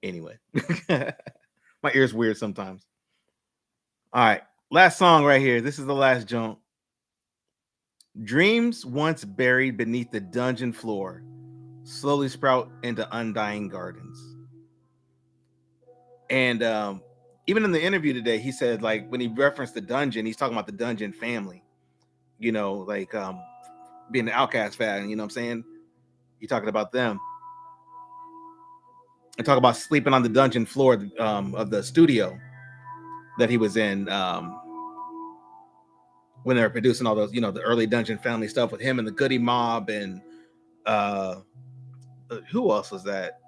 Anyway, my ear's weird sometimes. All right, last song right here. This is the last jump. Dreams once buried beneath the dungeon floor slowly sprout into undying gardens. And even in the interview today, he said like when he referenced the Dungeon, he's talking about the Dungeon family. You know, like being an Outcast fan. You know what I'm saying? He talking about them. And talk about sleeping on the dungeon floor of the studio that he was in when they were producing all those, you know, the early Dungeon family stuff with him and the Goody Mob and who else was that?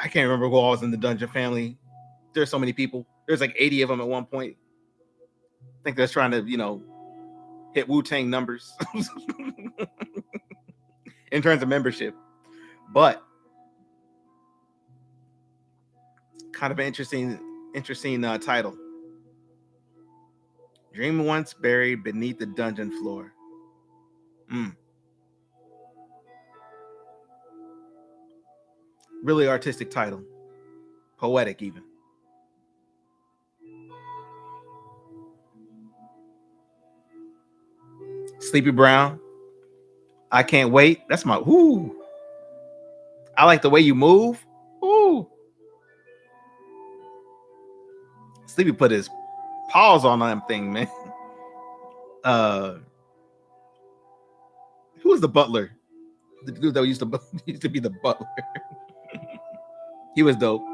I can't remember who all was in the Dungeon family. There's so many people. There's like 80 of them at one point. I think they're trying to, you know, hit Wu-Tang numbers in terms of membership. But kind of an interesting title. Dream once buried beneath the dungeon floor. Really artistic title. Poetic even. Sleepy Brown. I can't wait. That's my whoo. I like the way you move. Ooh. Sleepy put his paws on that thing, man. Who was the butler? The dude that used to be the butler. He was dope.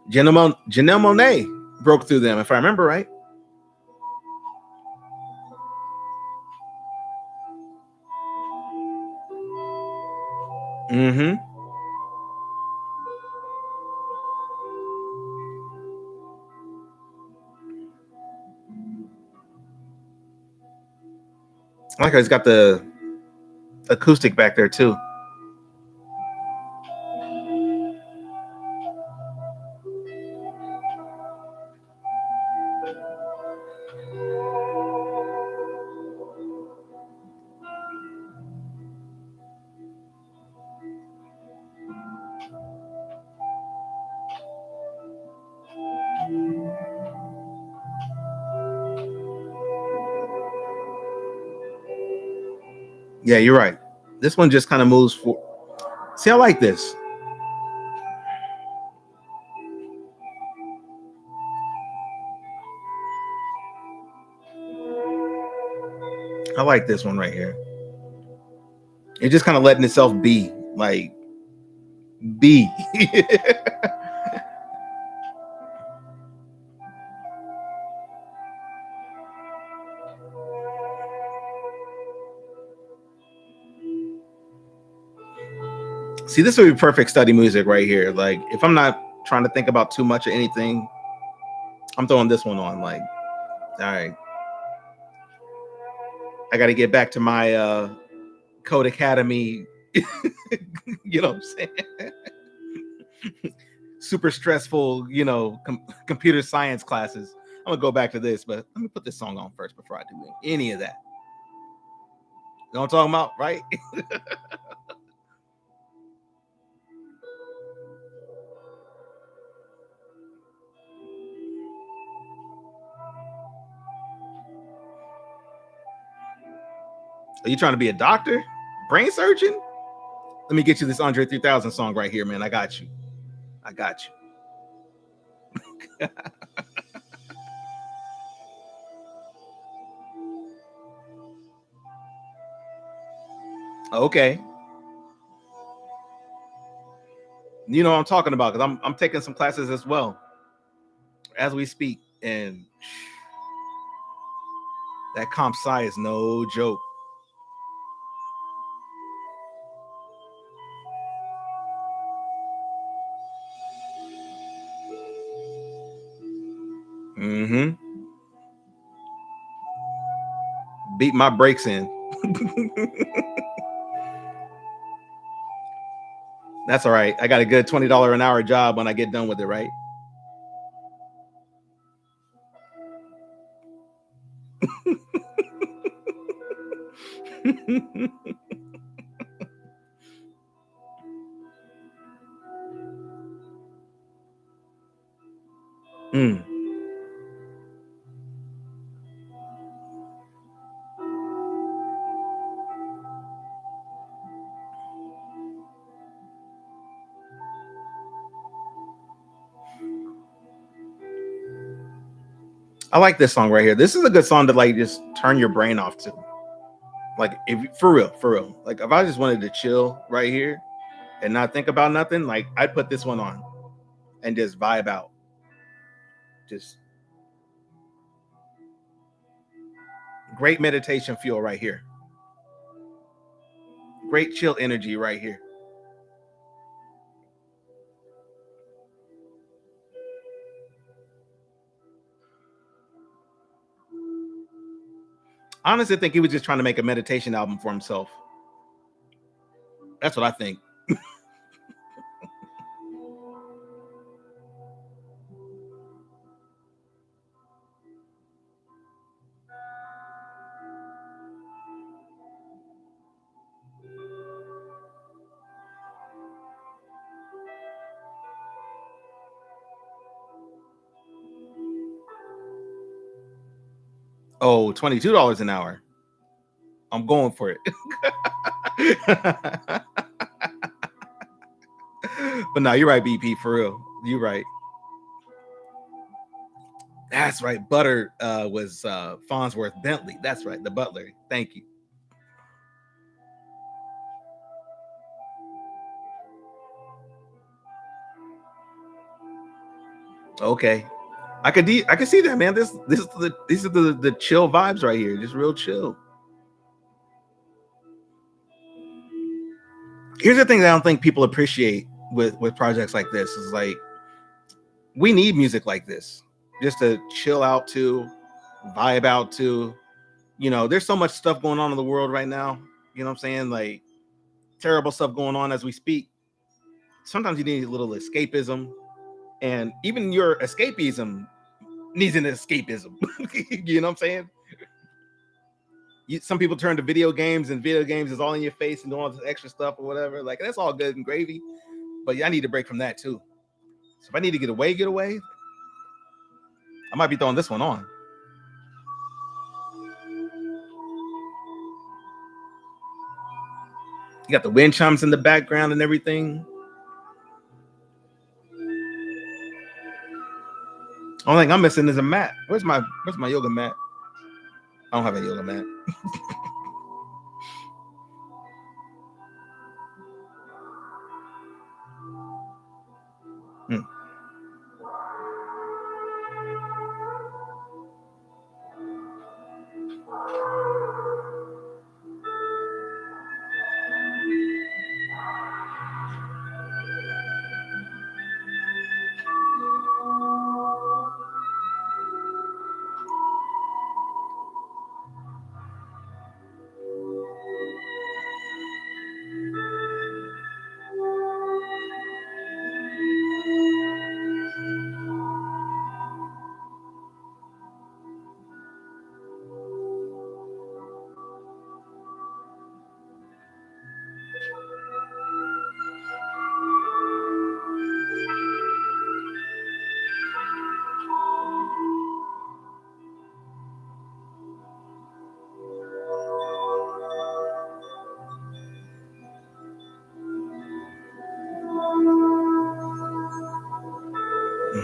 Janelle Monáe broke through them, if I remember right. Mm-hmm. I like how he's got the acoustic back there too. Yeah, you're right. This one just kind of moves for. See, I like this. I like this one right here. It's just kind of letting itself be, like, be. See, this would be perfect study music right here. Like, if I'm not trying to think about too much of anything, I'm throwing this one on. Like, all right, I got to get back to my Code Academy. You know what I'm saying? Super stressful, you know, computer science classes. I'm gonna go back to this, but let me put this song on first before I do any of that. You know what I'm talking about, right? Are you trying to be a doctor? Brain surgeon? Let me get you this Andre 3000 song right here, man. I got you. I got you. Okay. You know what I'm talking about because I'm taking some classes as well as we speak, and that comp sci is no joke. Mm-hmm. Beat my brakes in. That's all right. I got a good $20 an hour job when I get done with it, right? I like this song right here. This is a good song to like just turn your brain off to. Like if for real. Like if I just wanted to chill right here and not think about nothing, like I'd put this one on and just vibe out. Just great meditation fuel right here. Great chill energy right here. I honestly think he was just trying to make a meditation album for himself. That's what I think. Oh, $22 an hour. I'm going for it. But no, you're right, BP, for real. You're right. That's right. Butter was Farnsworth Bentley. That's right. The butler. Thank you. Okay. I could see that, man. These are the chill vibes right here. Just real chill. Here's the thing that I don't think people appreciate with projects like this is like we need music like this just to chill out to, vibe out to. You know, there's so much stuff going on in the world right now. You know what I'm saying? Like terrible stuff going on as we speak. Sometimes you need a little escapism, and even your escapism needs an escapism. You know what I'm saying? Some people turn to video games, and video games is all in your face and doing all this extra stuff or whatever. Like that's all good and gravy, but I need to break from that too. So if I need to get away, I might be throwing this one on. You got the wind chimes in the background and everything. Only thing I'm missing is a mat. Where's my yoga mat? I don't have a yoga mat.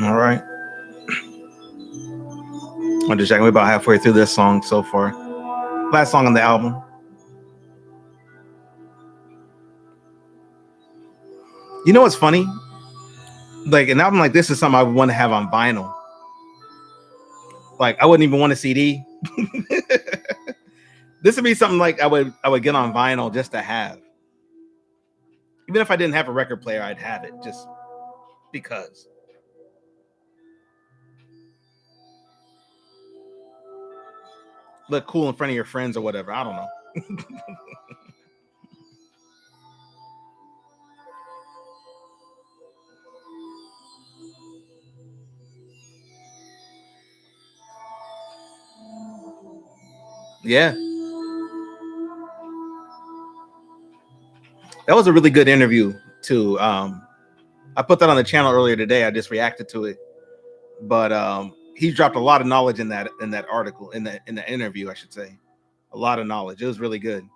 All right. I'm just checking. We're about halfway through this song so far. Last song on the album. You know what's funny? Like an album like this is something I would want to have on vinyl. Like I wouldn't even want a CD. This would be something like I would get on vinyl just to have. Even if I didn't have a record player, I'd have it just because. Look cool in front of your friends or whatever. I don't know. Yeah. That was a really good interview too. I put that on the channel earlier today. I just reacted to it. But he dropped a lot of knowledge in that article, in the interview, I should say. A lot of knowledge. It was really good.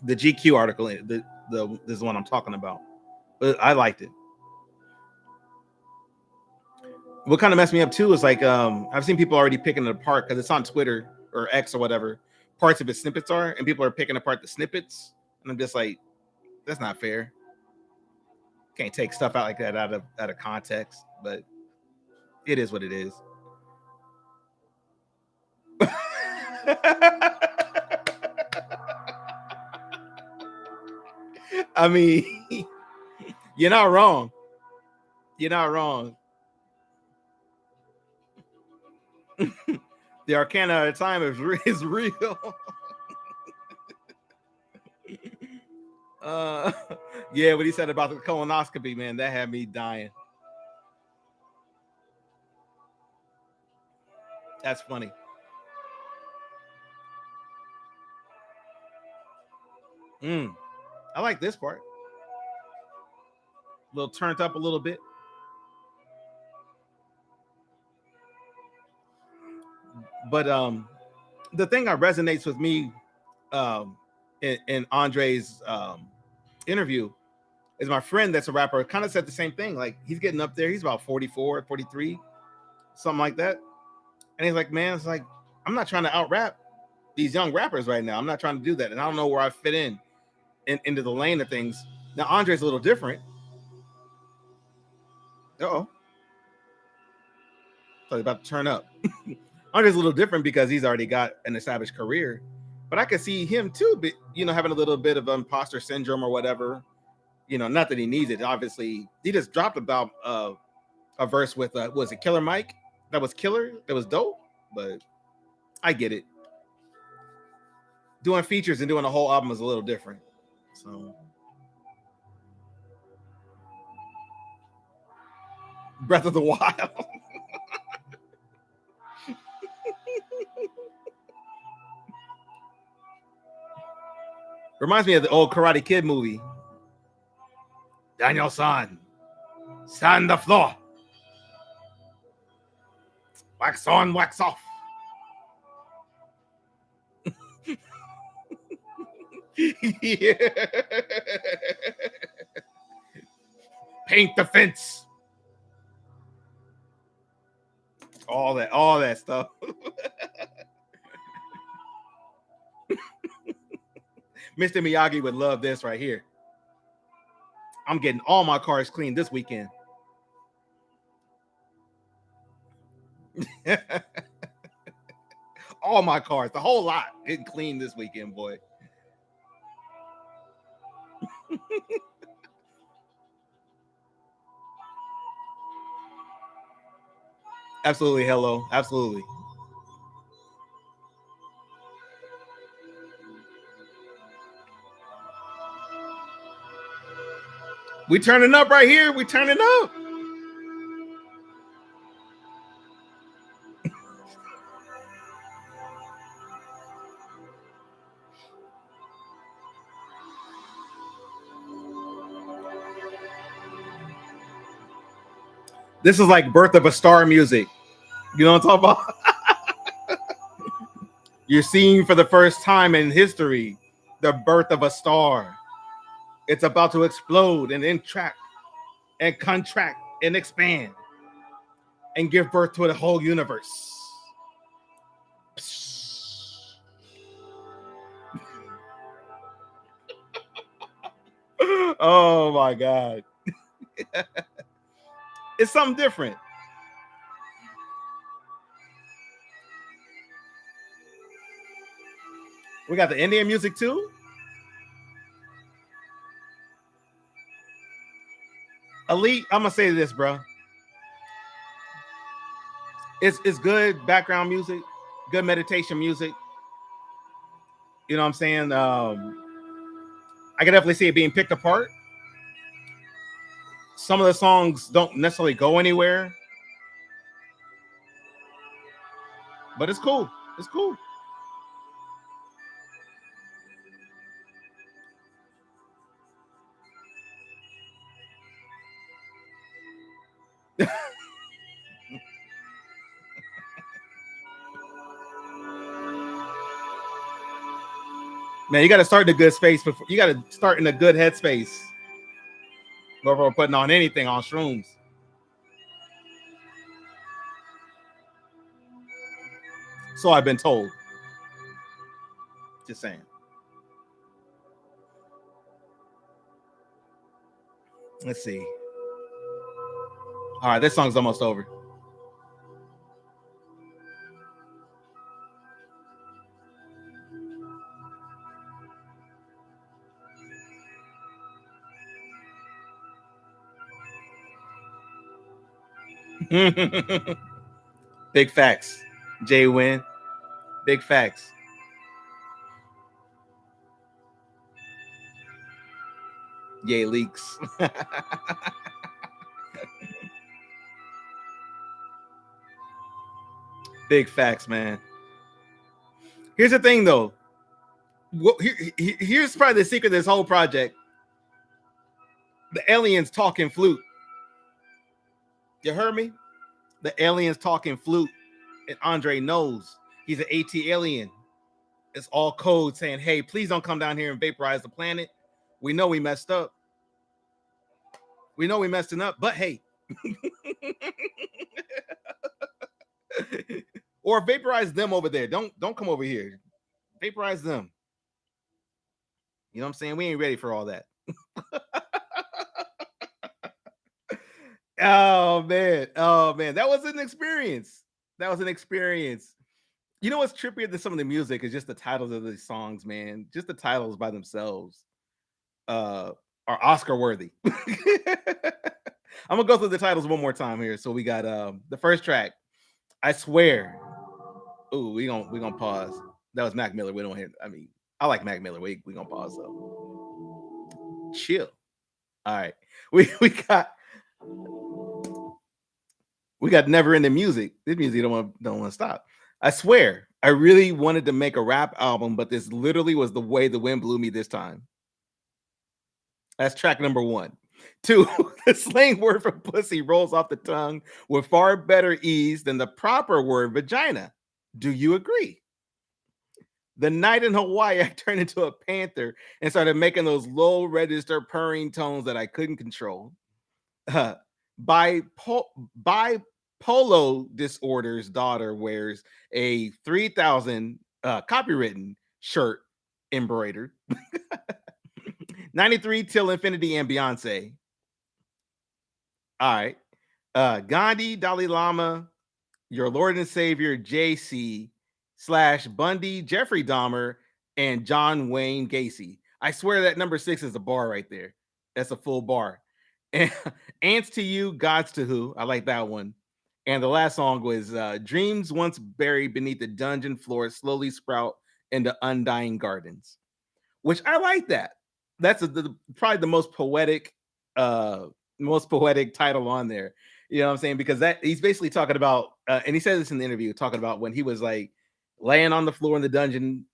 The GQ article, this is the one I'm talking about. But I liked it. what kind of messed me up too is like I've seen people already picking it apart because it's on Twitter or X or whatever. Parts of its snippets are, and people are picking apart the snippets, and I'm just like, that's not fair. Can't take stuff out like that out of context, but it is what it is. I mean, you're not wrong. You're not wrong. The arcana of time is real. Yeah, what he said about the colonoscopy, man, that had me dying. That's funny. I like this part. A little turned up a little bit. But the thing that resonates with me in Andre's interview is my friend that's a rapper kind of said the same thing. Like, he's getting up there. He's about 44, 43, something like that. And he's like, man, it's like, I'm not trying to out rap these young rappers right now. I'm not trying to do that. And I don't know where I fit into the lane of things. Now, Andre's a little different. Uh-oh. So he's about to turn up. Andre's a little different because he's already got an established career. But I could see him too, having a little bit of imposter syndrome or whatever. Not that he needs it. Obviously, he just dropped about a verse with was it Killer Mike? That was killer. That was dope. But I get it. Doing features and doing a whole album is a little different. So, Breath of the Wild. Reminds me of the old Karate Kid movie. Daniel-san, stand the floor. Wax on, wax off. Yeah. Paint the fence. All that stuff. Mr. Miyagi would love this right here. I'm getting all my cars cleaned this weekend. All my cars, the whole lot, getting cleaned this weekend, boy. Absolutely, hello. Absolutely. We turning up right here. We turning up. This is like Birth of a Star music. You know what I'm talking about? You're seeing for the first time in history the birth of a star. It's about to explode and contract and expand and give birth to the whole universe. Oh my God. It's something different. We got the Indian music too. Elite, I'm gonna say this, bro. It's good background music, good meditation music. You know what I'm saying? I can definitely see it being picked apart. Some of the songs don't necessarily go anywhere, but it's cool. It's cool. Man, you got to start in a good space before you got to start in a good headspace before putting on anything on shrooms. So I've been told. Just saying. Let's see. All right, this song's almost over. Big facts. Jay Win. Big facts. Yay leaks. Big facts, man. Here's the thing, though. Here's probably the secret of this whole project. The aliens talking flute. You heard me? The aliens talking flute. And Andre knows he's an AT alien. It's all code saying, hey, please don't come down here and vaporize the planet. We know we messed up. We know we messing up, but hey. Or vaporize them over there. Don't come over here. Vaporize them. You know what I'm saying? We ain't ready for all that. Oh man. That was an experience. You know what's trippier than some of the music is just the titles of these songs, man. Just the titles by themselves are Oscar worthy. I'm gonna go through the titles one more time here. So we got the first track, I Swear. Ooh, we gonna pause. That was Mac Miller. We don't hear. I mean, I like Mac Miller. We gonna pause though. Chill. All right. We got Never Ending Music. This music don't want to stop. I Swear. I really wanted to make a rap album, but this literally was the way the wind blew me this time. That's track number 1. 2, the slang word for pussy rolls off the tongue with far better ease than the proper word vagina. Do you agree? The night in Hawaii, I turned into a panther and started making those low register purring tones that I couldn't control. Bipolar disorder's daughter wears a 3,000 copywritten shirt embroidered. 93 till infinity and Beyonce. All right. Gandhi, Dalai Lama, your Lord and Savior, JC / Bundy, Jeffrey Dahmer, and John Wayne Gacy. I swear that number 6 is a bar right there. That's a full bar. And Ants to You, Gods to Who. I like that one. And the last song was Dreams Once Buried Beneath the Dungeon Floor Slowly Sprout into Undying Gardens, which I like that. That's probably the most poetic title on there. You know what I'm saying? Because that he's basically talking about, and he said this in the interview, talking about when he was like laying on the floor in the dungeon,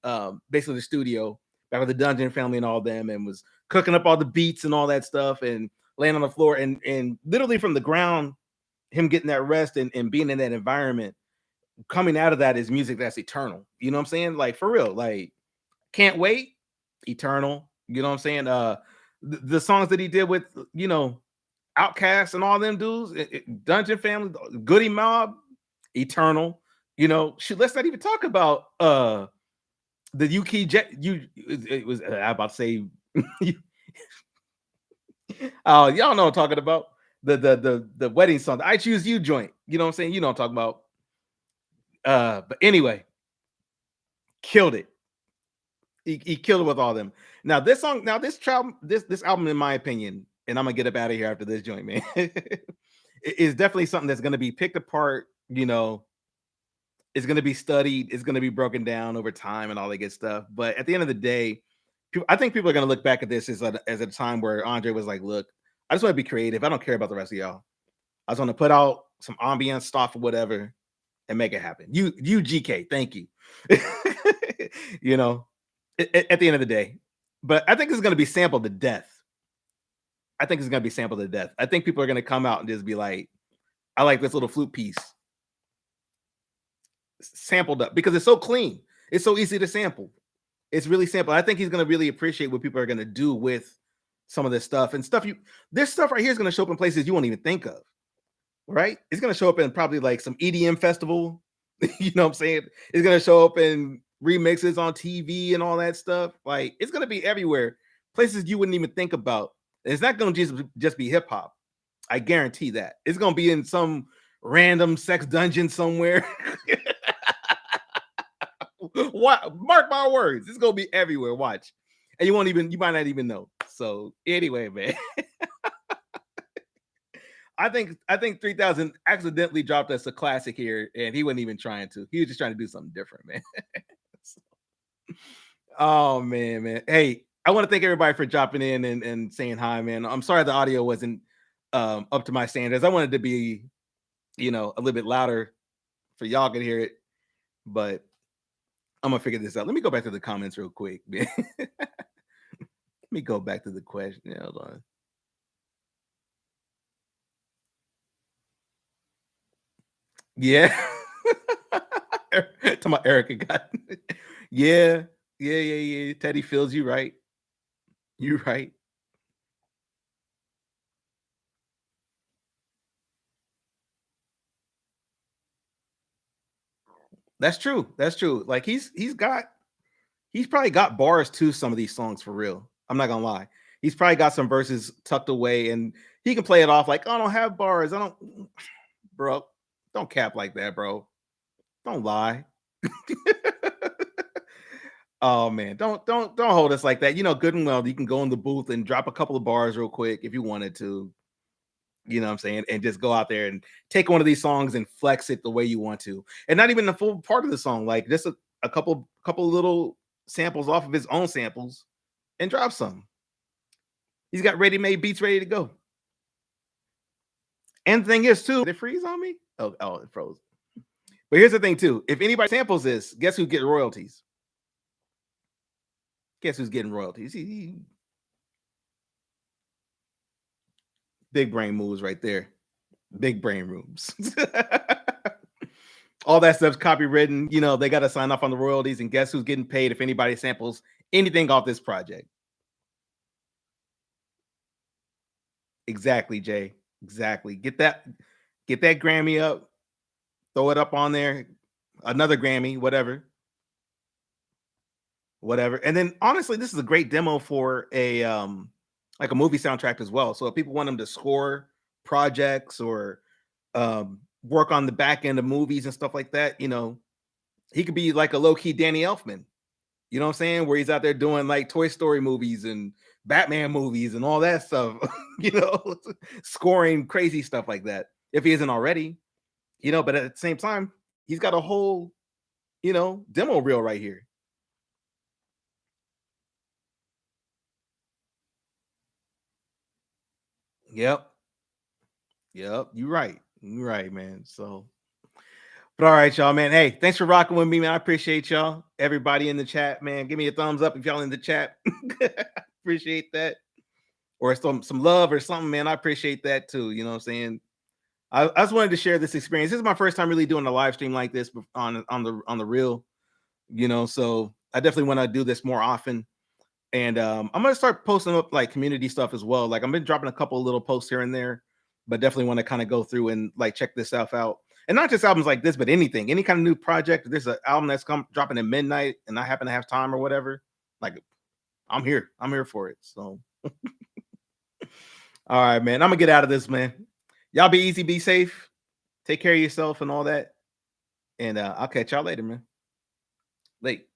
basically the studio, back with the Dungeon Family and all them, and was cooking up all the beats and all that stuff, and laying on the floor, and literally from the ground, him getting that rest and being in that environment, coming out of that is music that's eternal. You know what I'm saying? Like for real, like Can't Wait, eternal. You know what I'm saying? The songs that he did with, you know, Outkast and all them dudes, Dungeon Family, Goody Mob, eternal. You know, let's not even talk about the UK Jet. It was I about to say, oh, y'all know what I'm talking about. The wedding song, the I Choose You joint. You know what I'm saying? You know what I'm talking about. But anyway, killed it. He killed it with all them. Now this song, this album, in my opinion, and I'm gonna get up out of here after this joint, man. Is definitely something that's gonna be picked apart. You know, it's gonna be studied. It's gonna be broken down over time and all that good stuff. But at the end of the day, I think people are gonna look back at this as a time where Andre was like, "Look, I just want to be creative. I don't care about the rest of y'all. I just want to put out some ambient stuff or whatever and make it happen." You GK, thank you. You know, at the end of the day. But I think it's going to be sampled to death. I think people are going to come out and just be like, I like this little flute piece sampled up because it's so clean. It's so easy to sample. It's really simple. I think he's going to really appreciate what people are going to do with some of this stuff and stuff. This stuff right here is going to show up in places you won't even think of. Right? It's going to show up in probably like some EDM festival. You know what I'm saying? It's gonna show up in remixes on TV and all that stuff. Like it's gonna be everywhere, places you wouldn't even think about. It's not gonna just be hip hop. I guarantee that. It's gonna be in some random sex dungeon somewhere. What? Mark my words. It's gonna be everywhere. Watch, and you might not even know. So anyway, man, I think 3000 accidentally dropped us a classic here, and he wasn't even trying to. He was just trying to do something different, man. Oh man. Hey, I want to thank everybody for dropping in and saying hi, man. I'm sorry the audio wasn't up to my standards. I wanted to be, a little bit louder for y'all could hear it, but I'm gonna figure this out. Let me go back to the comments real quick, man. Let me go back to the question. Hold on. Yeah. To my Erica got. Yeah. Yeah. Teddy feels you right. You right. That's true. That's true. Like he's probably got bars to some of these songs for real. I'm not gonna lie. He's probably got some verses tucked away and he can play it off like, I don't have bars. I don't, bro. Don't cap like that, bro. Don't lie. Oh man, don't hold us like that. You know, good and well, you can go in the booth and drop a couple of bars real quick if you wanted to. You know what I'm saying? And just go out there and take one of these songs and flex it the way you want to. And not even the full part of the song, like just a couple little samples off of his own samples and drop some. He's got ready-made beats ready to go. And the thing is, too, did it freeze on me? Oh, it froze. But here's the thing, too. If anybody samples this, guess who get royalties? Guess who's getting royalties? Big brain moves right there. Big brain moves. All that stuff's copywritten. You know, they got to sign off on the royalties. And guess who's getting paid if anybody samples anything off this project? Exactly, Jay. Exactly. Get that Grammy up, throw it up on there, another Grammy, whatever. And then honestly, this is a great demo for a like a movie soundtrack as well. So if people want them to score projects or work on the back end of movies and stuff like that, he could be like a low-key Danny Elfman. You know what I'm saying? Where he's out there doing like Toy Story movies and Batman movies and all that stuff, scoring crazy stuff like that. If he isn't already, but at the same time, he's got a whole, demo reel right here. Yep. You're right. You're right, man. So, but all right, y'all, man. Hey, thanks for rocking with me, man. I appreciate y'all. Everybody in the chat, man. Give me a thumbs up if y'all in the chat. Appreciate that. Or some love or something, man. I appreciate that too. You know what I'm saying? I just wanted to share this experience. This is my first time really doing a live stream like this on the real, so I definitely want to do this more often. And I'm gonna start posting up like community stuff as well. Like I've been dropping a couple of little posts here and there, but definitely want to kind of go through and like check this stuff out. And not just albums like this, but anything, any kind of new project. If there's an album that's dropping at midnight and I happen to have time or whatever, like I'm here. I'm here for it. So all right, man. I'm gonna get out of this, man. Y'all be easy, be safe, take care of yourself and all that. And I'll catch y'all later, man. Late.